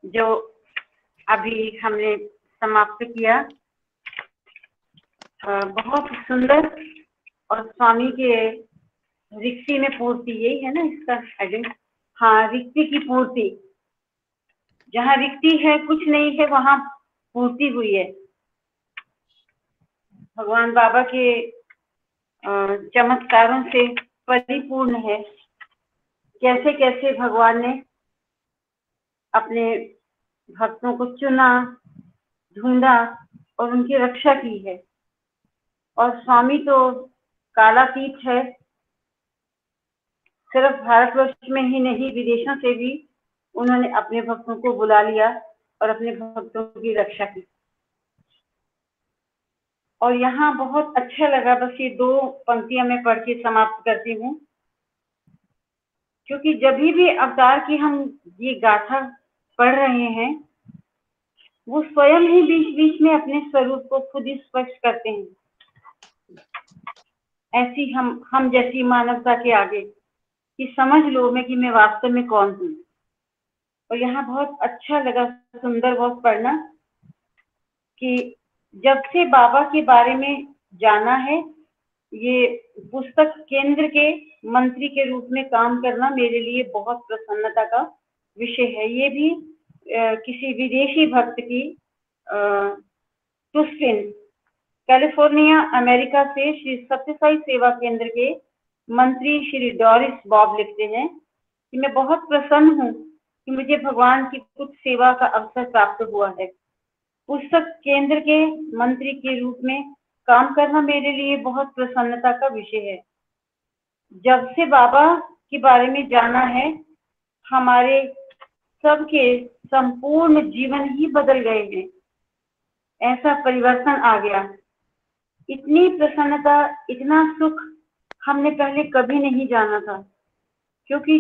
जो अभी हमने समाप्त किया, बहुत सुंदर और स्वामी के रिक्ति में पूर्ति, यही है ना इसका हेडिंग? हाँ, रिक्ति की पूर्ति। जहाँ रिक्ति है, कुछ नहीं है, वहां पूर्ति हुई है। भगवान बाबा के चमत्कारों से परिपूर्ण है। कैसे कैसे भगवान ने अपने भक्तों को चुना, ढूंढा और उनकी रक्षा की है। और स्वामी तो कालातीत है। सिर्फ भारतवर्ष में ही नहीं, विदेशों से भी उन्होंने अपने भक्तों को बुला लिया और अपने भक्तों की रक्षा की। और यहाँ बहुत अच्छा लगा। बस ये 2 पंक्तियां मैं पढ़ के समाप्त करती हूँ, क्योंकि जब भी अवतार की हम ये गाथा पढ़ रहे हैं, वो स्वयं ही बीच बीच में अपने स्वरूप को खुद ही स्पष्ट करते हैं। ऐसी हम जैसी मानवता के आगे कि समझ लो कि मैं वास्तव में कौन हूँ। और यहाँ बहुत अच्छा लगा, सुंदर बहुत पढ़ना, कि जब से बाबा के बारे में जाना है, ये पुस्तक केंद्र के मंत्री के रूप में काम करना मेरे लिए बहुत प्रसन्नता का विषय है। ये भी किसी विदेशी भक्त की टुस्टिन, कैलिफोर्निया, अमेरिका से श्री सत्यसाई सेवा केंद्र के मंत्री श्री डॉरिस बॉब लिखते हैं कि मैं बहुत प्रसन्न हूँ कि मुझे भगवान की कुछ सेवा का अवसर प्राप्त हुआ है। पुस्तक केंद्र के मंत्री के रूप में काम करना मेरे लिए बहुत प्रसन्नता का विषय है। जब से बाबा के बारे में जाना है, हमारे सबके संपूर्ण जीवन ही बदल गए हैं। ऐसा परिवर्तन आ गया। इतनी प्रसन्नता, इतना सुख हमने पहले कभी नहीं जाना था, क्योंकि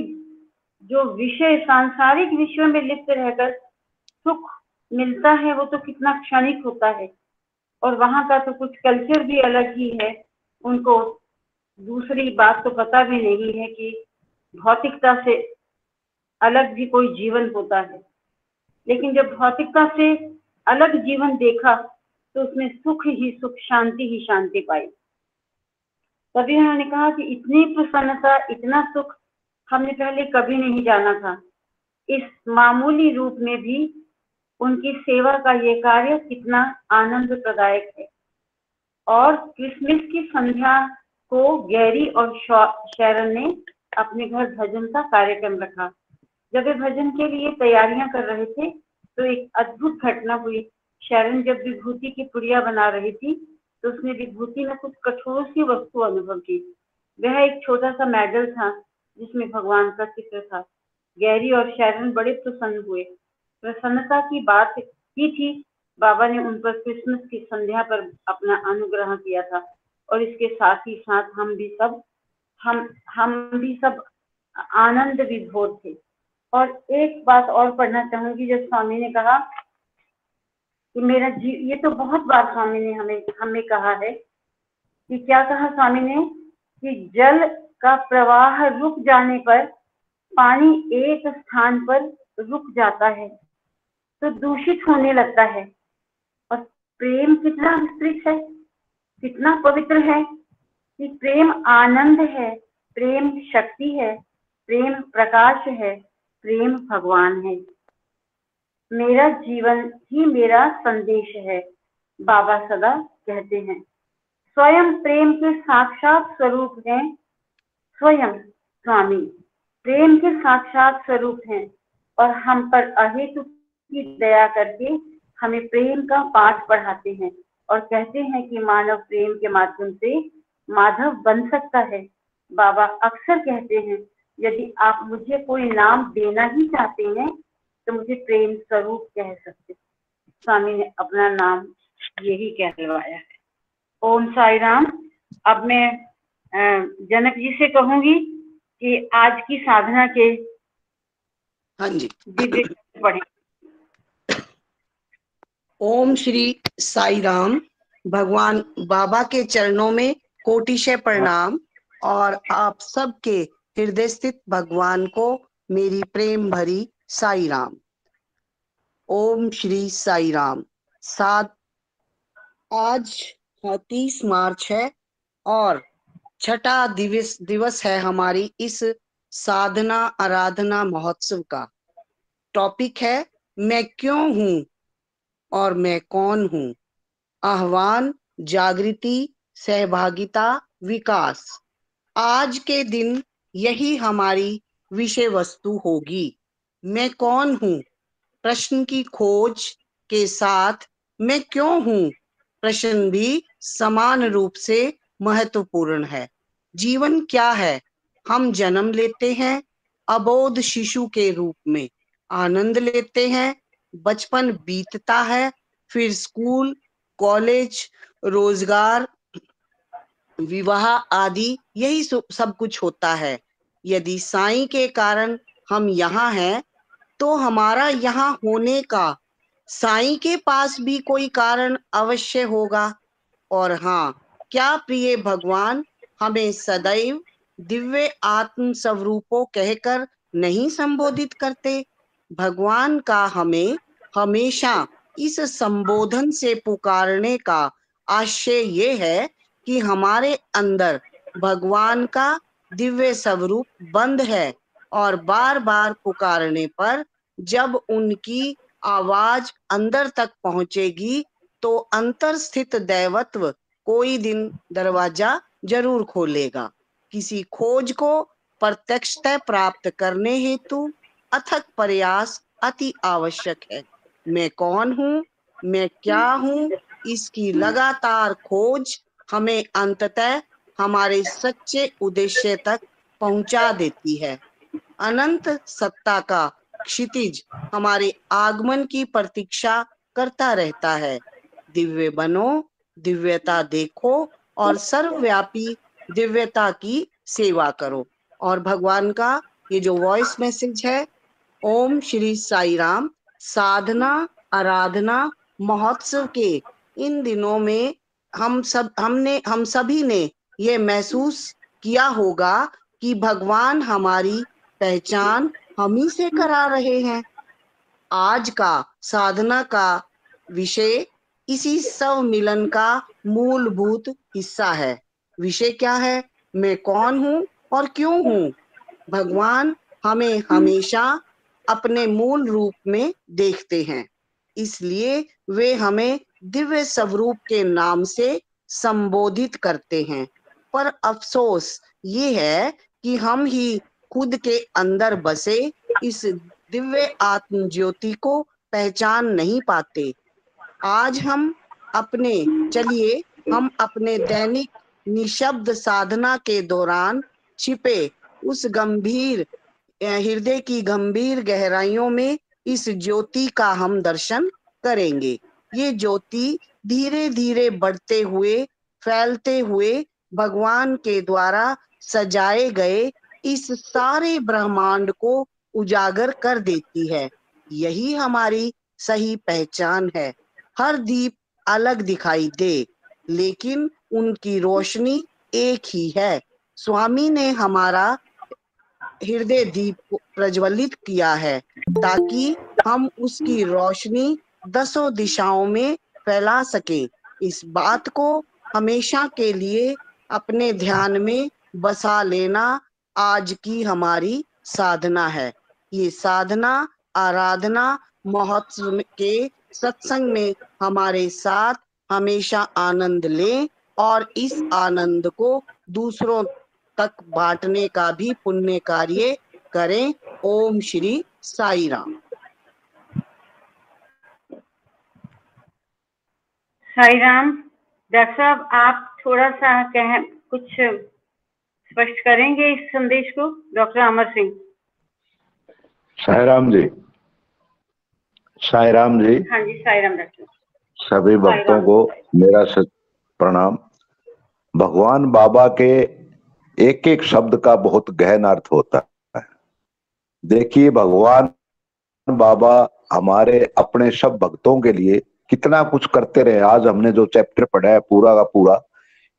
जो विषय सांसारिक विषयों में लिप्त रहकर सुख मिलता है, वो तो कितना क्षणिक होता है। और वहां का तो कुछ कल्चर भी अलग ही है। उनको दूसरी बात तो पता भी नहीं है कि भौतिकता से अलग भी कोई जीवन होता है। लेकिन जब भौतिकता से अलग जीवन देखा, तो उसमें सुख ही सुख, शांति ही शांति पाई। तभी उन्होंने कहा कि इतनी प्रसन्नता, इतना सुख हमने पहले कभी नहीं जाना था। इस मामूली रूप में भी उनकी सेवा का ये कार्य कितना आनंद प्रदायक है। और क्रिसमस की संध्या को गैरी और शैरन ने अपने घर भजन का कार्यक्रम रखा। जब वे भजन के लिए तैयारियां कर रहे थे, तो एक अद्भुत घटना हुई। शैरन जब विभूति की पुड़िया बना रही थी, तो उसने विभूति में कुछ कठोर सी वस्तु अनुभव की। वह एक छोटा सा मेडल था जिसमें भगवान का चित्र था। गैरी और शैरन बड़े प्रसन्न हुए। प्रसन्नता की बात की थी। बाबा ने उन पर क्रिसमस की संध्या पर अपना अनुग्रह किया था। और इसके साथ ही साथ हम भी सब आनंद विभोर थे। और एक बात और पढ़ना चाहूंगी, जो स्वामी ने कहा कि ये तो बहुत बार स्वामी ने हमें कहा है कि क्या कहा स्वामी ने कि जल का प्रवाह रुक जाने पर पानी एक स्थान पर रुक जाता है तो दूषित होने लगता है। और प्रेम कितना विस्तृत है, कितना पवित्र है कि प्रेम आनंद है, प्रेम शक्ति है, प्रेम प्रकाश है, प्रेम भगवान है। मेरा जीवन ही मेरा संदेश है, बाबा सदा कहते हैं। स्वयं प्रेम के साक्षात स्वरूप हैं, स्वयं स्वामी प्रेम के साक्षात स्वरूप हैं और हम पर अहेतु की दया करके हमें प्रेम का पाठ पढ़ाते हैं और कहते हैं कि मानव प्रेम के माध्यम से माधव बन सकता है। बाबा अक्सर कहते हैं, यदि आप मुझे कोई नाम देना ही चाहते हैं तो मुझे प्रेम स्वरूप कह सकते। स्वामी ने अपना नाम यही कहलवाया है। ओम साई राम। अब मैं जनक जी से कहूंगी कि आज की साधना के हाँ जी दिव्य पढ़े। ओम श्री साई राम। भगवान बाबा के चरणों में कोटिशय प्रणाम और आप सबके हृदय स्थित भगवान को मेरी प्रेम भरी साई राम। ओम श्री साई राम। आज 30 मार्च है और छठा दिवस है हमारी इस साधना आराधना महोत्सव का। टॉपिक है मैं क्यों हूँ और मैं कौन हूँ। आह्वान, जागृति, सहभागिता, विकास। आज के दिन यही हमारी विषय वस्तु होगी। मैं कौन हूँ प्रश्न की खोज के साथ मैं क्यों हूँ प्रश्न भी समान रूप से महत्वपूर्ण है। जीवन क्या है? हम जन्म लेते हैं अबोध शिशु के रूप में, आनंद लेते हैं, बचपन बीतता है, फिर स्कूल, कॉलेज, रोजगार, विवाह आदि यही सब कुछ होता है। यदि साईं के कारण हम यहाँ हैं तो हमारा यहाँ होने का साईं के पास भी कोई कारण अवश्य होगा। और हाँ, क्या प्रिय भगवान हमें सदैव दिव्य आत्म स्वरूपों कहकर नहीं संबोधित करते? भगवान का हमें हमेशा इस संबोधन से पुकारने का आशय ये है कि हमारे अंदर भगवान का दिव्य स्वरूप बंद है और बार बार पुकारने पर जब उनकी आवाज अंदर तक पहुंचेगी तो अंतर स्थित दैवत्व कोई दिन दरवाजा जरूर खोलेगा। किसी खोज को प्रत्यक्षतः प्राप्त करने हेतु अथक प्रयास अति आवश्यक है। मैं कौन हूँ, मैं क्या हूँ, इसकी लगातार खोज हमें अंततः हमारे सच्चे उद्देश्य तक पहुंचा देती है। अनंत सत्ता का क्षितिज हमारे आगमन की प्रतीक्षा करता रहता है। दिव्य बनो, दिव्यता देखो और सर्वव्यापी दिव्यता की सेवा करो। और भगवान का ये जो वॉइस मैसेज है, ओम श्री साई राम। साधना आराधना महोत्सव के इन दिनों में हम सभी ने ये महसूस किया होगा कि भगवान हमारी पहचान हम ही से करा रहे हैं। आज का साधना का विषय इसी सब मिलन का मूलभूत हिस्सा है। विषय क्या है? मैं कौन हूँ और क्यों हूँ। भगवान हमें हमेशा अपने मूल रूप में देखते हैं, इसलिए वे हमें दिव्य स्वरूप के नाम से संबोधित करते हैं। पर अफसोस ये है कि हम ही खुद के अंदर बसे इस दिव्य आत्म ज्योति को पहचान नहीं पाते। आज हम अपने दैनिक निशब्द साधना के दौरान छिपे उस गंभीर हृदय की गंभीर गहराइयों में इस ज्योति का हम दर्शन करेंगे। ये ज्योति धीरे धीरे बढ़ते हुए फैलते हुए भगवान के द्वारा सजाए गए इस सारे ब्रह्मांड को उजागर कर देती है। यही हमारी सही पहचान है। हर दीप अलग दिखाई दे, लेकिन उनकी रोशनी एक ही है। स्वामी ने हमारा हृदय दीप को प्रज्वलित किया है ताकि हम उसकी रोशनी 10 दिशाओं में फैला सकें। इस बात को हमेशा के लिए अपने ध्यान में बसा लेना आज की हमारी साधना है। ये साधना आराधना महोत्सव के सत्संग में हमारे साथ हमेशा आनंद लें और इस आनंद को दूसरों तक बांटने का भी पुण्य कार्य करें। ओम श्री साई राम। साई राम। डॉक्टर साहब, आप थोड़ा सा कुछ स्पष्ट करेंगे इस संदेश को? डॉक्टर अमर सिंह। साई राम जी। साई राम जी। हाँ जी, साई राम डॉक्टर। सभी भक्तों को मेरा प्रणाम। भगवान बाबा के एक एक शब्द का बहुत गहन अर्थ होता है। देखिए, भगवान बाबा हमारे अपने सब भक्तों के लिए कितना कुछ करते रहे। आज हमने जो चैप्टर पढ़ा है पूरा का पूरा,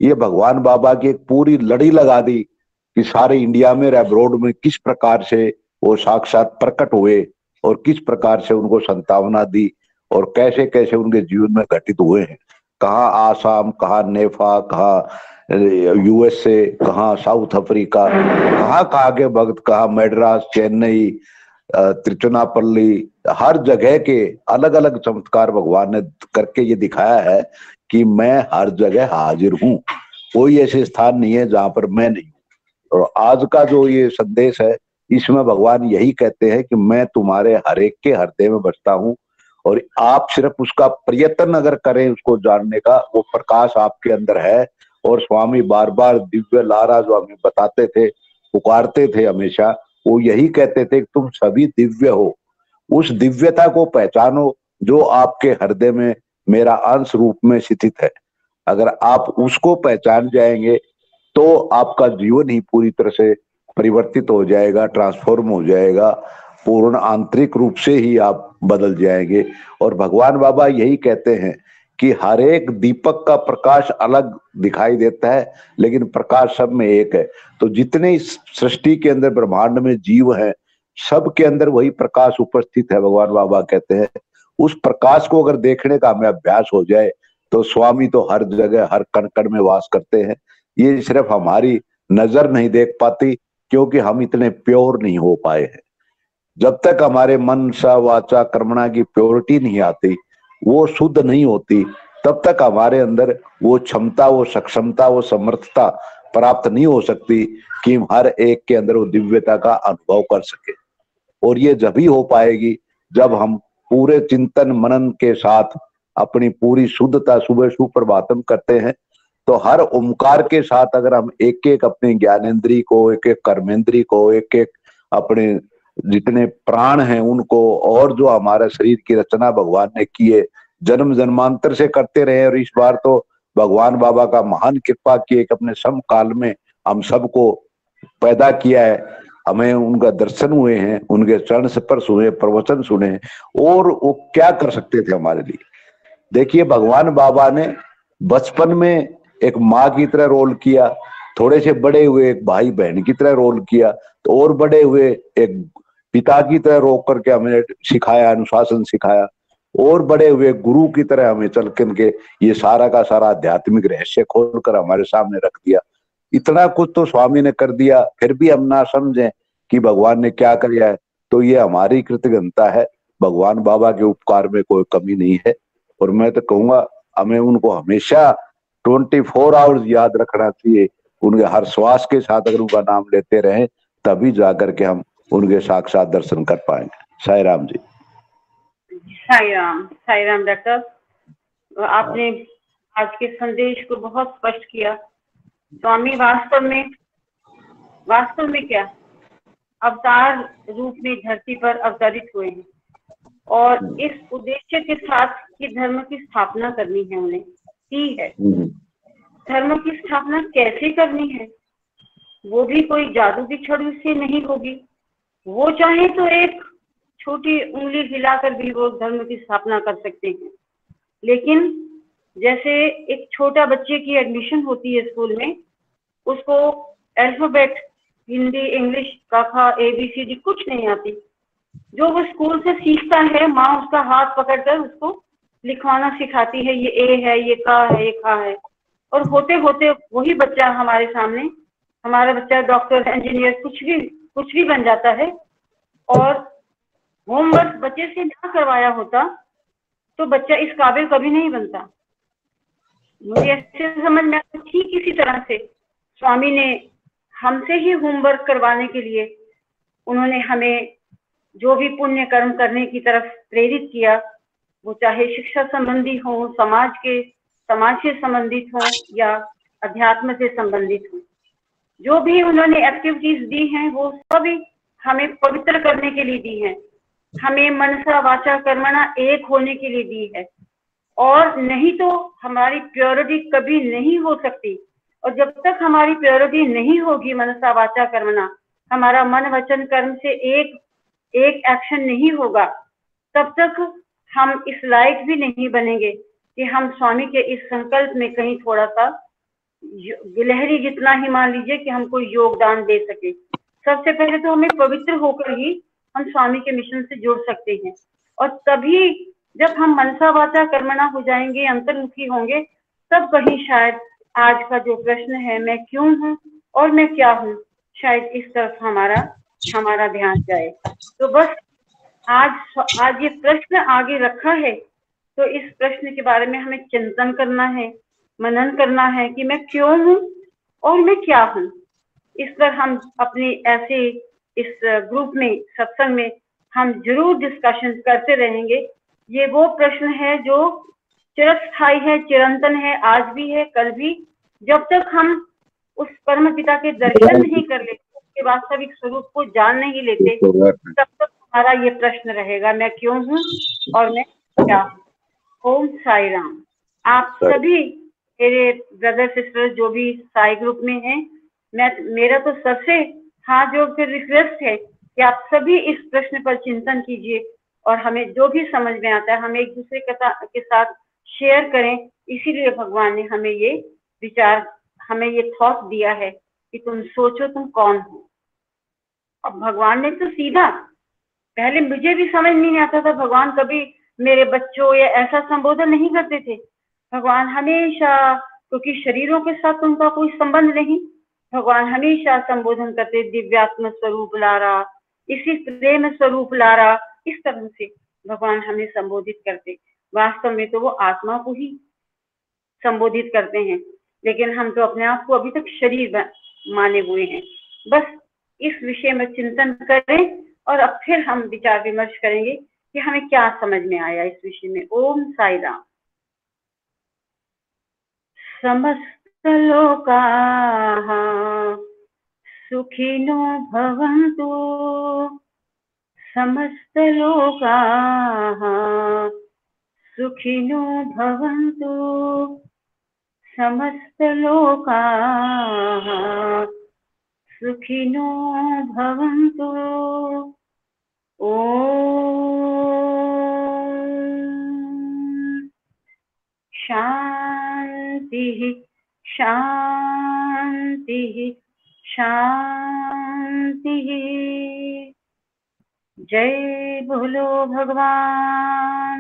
ये भगवान बाबा की एक पूरी लड़ी लगा दी कि सारे इंडिया में अब्रॉड में किस प्रकार से वो साक्षात प्रकट हुए और किस प्रकार से उनको संतावना दी और कैसे कैसे उनके जीवन में घटित हुए हैं। कहाँ आसाम, कहाँ नेपाल, कहाँ यूएसए, कहाँ साउथ अफ्रीका, कहाँ के भक्त, कहाँ मद्रास, चेन्नई, त्रिचुनापल्ली, हर जगह के अलग अलग चमत्कार भगवान ने करके ये दिखाया है कि मैं हर जगह हाजिर हूँ। कोई ऐसे स्थान नहीं है जहां पर मैं नहीं हूँ। और आज का जो ये संदेश है, इसमें भगवान यही कहते हैं कि मैं तुम्हारे हर एक के हृदय में बसता हूँ और आप सिर्फ उसका प्रयत्न अगर करें उसको जानने का, वो प्रकाश आपके अंदर है। और स्वामी बार बार दिव्य लारा जो हमें बताते थे, पुकारते थे हमेशा, वो यही कहते थे कि तुम सभी दिव्य हो। उस दिव्यता को पहचानो जो आपके हृदय में मेरा अंश रूप में स्थित है। अगर आप उसको पहचान जाएंगे तो आपका जीवन ही पूरी तरह से परिवर्तित हो जाएगा, ट्रांसफॉर्म हो जाएगा, पूर्ण आंतरिक रूप से ही आप बदल जाएंगे। और भगवान बाबा यही कहते हैं कि हर एक दीपक का प्रकाश अलग दिखाई देता है, लेकिन प्रकाश सब में एक है। तो जितने इस सृष्टि के अंदर ब्रह्मांड में जीव है, सब के अंदर वही प्रकाश उपस्थित है। भगवान बाबा कहते हैं उस प्रकाश को अगर देखने का हमें अभ्यास हो जाए तो स्वामी तो हर जगह हर कण कण में वास करते हैं। ये सिर्फ हमारी नजर नहीं देख पाती क्योंकि हम इतने प्योर नहीं हो पाए हैं। जब तक हमारे मन सा वाचा कर्मणा की प्योरिटी नहीं आती, वो शुद्ध नहीं होती, तब तक हमारे अंदर वो क्षमता, वो सक्षमता, वो समर्थता प्राप्त नहीं हो सकती कि हम हर एक के अंदर वो दिव्यता का अनुभव कर सके। और ये जब ही हो पाएगी जब हम पूरे चिंतन मनन के साथ अपनी पूरी शुद्धता, सुबह सुप्रभातम करते हैं तो हर ओमकार के साथ अगर हम एक एक अपने ज्ञानेंद्री को, एक एक कर्मेंद्री को, एक एक अपने जितने प्राण हैं उनको, और जो हमारा शरीर की रचना भगवान ने की है जन्म जन्मांतर से करते रहे। और इस बार तो भगवान बाबा का महान कृपा की एक अपने समकाल में हम सबको पैदा किया है, हमें उनका दर्शन हुए हैं, उनके चरण स्पर्श हुए, प्रवचन सुने, और वो क्या कर सकते थे हमारे लिए। देखिए, भगवान बाबा ने बचपन में एक माँ की तरह रोल किया, थोड़े से बड़े हुए एक भाई बहन की तरह रोल किया, तो और बड़े हुए एक पिता की तरह रोक करके हमें सिखाया, अनुशासन सिखाया, और बड़े हुए गुरु की तरह हमें चल के ये सारा का सारा आध्यात्मिक रहस्य खोलकर हमारे सामने रख दिया। इतना कुछ तो स्वामी ने कर दिया, फिर भी हम ना समझें कि भगवान ने क्या किया है, तो ये हमारी कृतज्ञता है। भगवान बाबा के उपकार में कोई कमी नहीं है। और मैं तो कहूंगा हमें उनको हमेशा 24 आवर्स याद रखना चाहिए। उनके हर श्वास के साथ अगर उनका नाम लेते रहें तभी जाकर के हम उनके साक्षात दर्शन कर पाएंगे। साई राम जी। साई राम डॉक्टर, आपने आज के संदेश को बहुत स्पष्ट किया। स्वामी वास्तव में क्या अवतार रूप में धरती पर अवतरित हुए हैं और इस उद्देश्य के साथ कि धर्म की स्थापना करनी है, उन्हें की है। धर्म की स्थापना कैसे करनी है, वो भी कोई जादू की छड़ी से नहीं होगी। वो चाहे तो एक छोटी उंगली हिलाकर भी वो धर्म की स्थापना कर सकते हैं। लेकिन जैसे एक छोटा बच्चे की एडमिशन होती है स्कूल में, उसको अल्फाबेट हिंदी इंग्लिश क ख ABCD कुछ नहीं आती, जो वो स्कूल से सीखता है माँ उसका हाथ पकड़कर उसको लिखवाना सिखाती है, ये ए है, ये का है, ये खा है। और होते होते वही बच्चा हमारे सामने, हमारा बच्चा डॉक्टर इंजीनियर कुछ भी बन जाता है। और होमवर्क बच्चे से ना करवाया होता तो बच्चा इस काबिल कभी नहीं बनता। मुझे ऐसे समझ में आता, ठीक इसी तरह से स्वामी ने हमसे ही होमवर्क करवाने के लिए उन्होंने हमें जो भी पुण्य कर्म करने की तरफ प्रेरित किया, वो चाहे शिक्षा संबंधी हो, समाज से संबंधित हो या अध्यात्म से संबंधित हो, जो भी उन्होंने एक्टिविटीज दी हैं वो सभी हमें पवित्र करने के लिए दी हैं, हमें मनसा वाचा कर्मणा एक होने के लिए दी है। और नहीं तो हमारी प्योरिटी कभी नहीं हो सकती। और जब तक हमारी प्योरिटी नहीं होगी मनसा वाचा कर्मणा, हमारा मन वचन कर्म से एक एक्शन नहीं होगा, तब तक हम इस लायक भी नहीं बनेंगे कि हम स्वामी के इस संकल्प में कहीं थोड़ा सा गिलहरी जितना ही मान लीजिए कि हम कोई योगदान दे सके। सबसे पहले तो हमें पवित्र होकर ही हम स्वामी के मिशन से जुड़ सकते हैं। और तभी जब हम मनसा वाचा कर्मणा हो जाएंगे, अंतर्मुखी होंगे, तब कहीं शायद आज का जो प्रश्न है मैं क्यों हूँ और मैं क्या हूँ, शायद इस तरफ हमारा ध्यान जाए। तो बस आज ये प्रश्न आगे रखा है, तो इस प्रश्न के बारे में हमें चिंतन करना है, मनन करना है कि मैं क्यों हूँ और मैं क्या हूँ। इस पर हम अपने ऐसे इस ग्रुप में, सत्संग में हम जरूर डिस्कशन करते रहेंगे। ये वो प्रश्न है जो चिरस्थायी है, चिरंतन है, आज भी है, कल भी। जब तक हम उस परम पिता के दर्शन नहीं कर लेते, उसके वास्तविक स्वरूप को जान नहीं लेते, तब तक हमारा ये प्रश्न रहेगा, मैं क्यों हूँ और मैं क्या हूँ। ओम साई राम। आप सभी मेरे ब्रदर सिस्टर जो भी साई ग्रुप में हैं, मेरा तो सबसे हाथ जोड़ कर रिक्वेस्ट है कि आप सभी इस प्रश्न पर चिंतन कीजिए और हमें जो भी समझ में आता है हम एक दूसरे के साथ शेयर करें। इसीलिए भगवान ने हमें ये विचार, हमें ये थॉट दिया है कि तुम सोचो तुम कौन हो। अब भगवान ने तो सीधा, पहले मुझे भी समझ नहीं आता था, भगवान कभी मेरे बच्चों या ऐसा संबोधन नहीं करते थे। भगवान हमेशा, क्योंकि शरीरों के साथ उनका कोई संबंध नहीं, भगवान हमेशा संबोधन करते दिव्यात्म स्वरूप लारा, इसी प्रेम स्वरूप लारा, इस तरह से भगवान हमें संबोधित करते। वास्तव में तो वो आत्मा को ही संबोधित करते हैं, लेकिन हम तो अपने आप को अभी तक शरीर माने हुए हैं। बस इस विषय में चिंतन करें और अब फिर हम विचार विमर्श करेंगे कि हमें क्या समझ में आया इस विषय में। ओम साई राम। समस्त लोकाः सुखिनो भवन्तु, समस्त लोकाः सुखिनो भवन्तु, समस्त लोकाः सुखिनो भवन्तु। ओम शांति शांति शांति। जय बोलो भगवान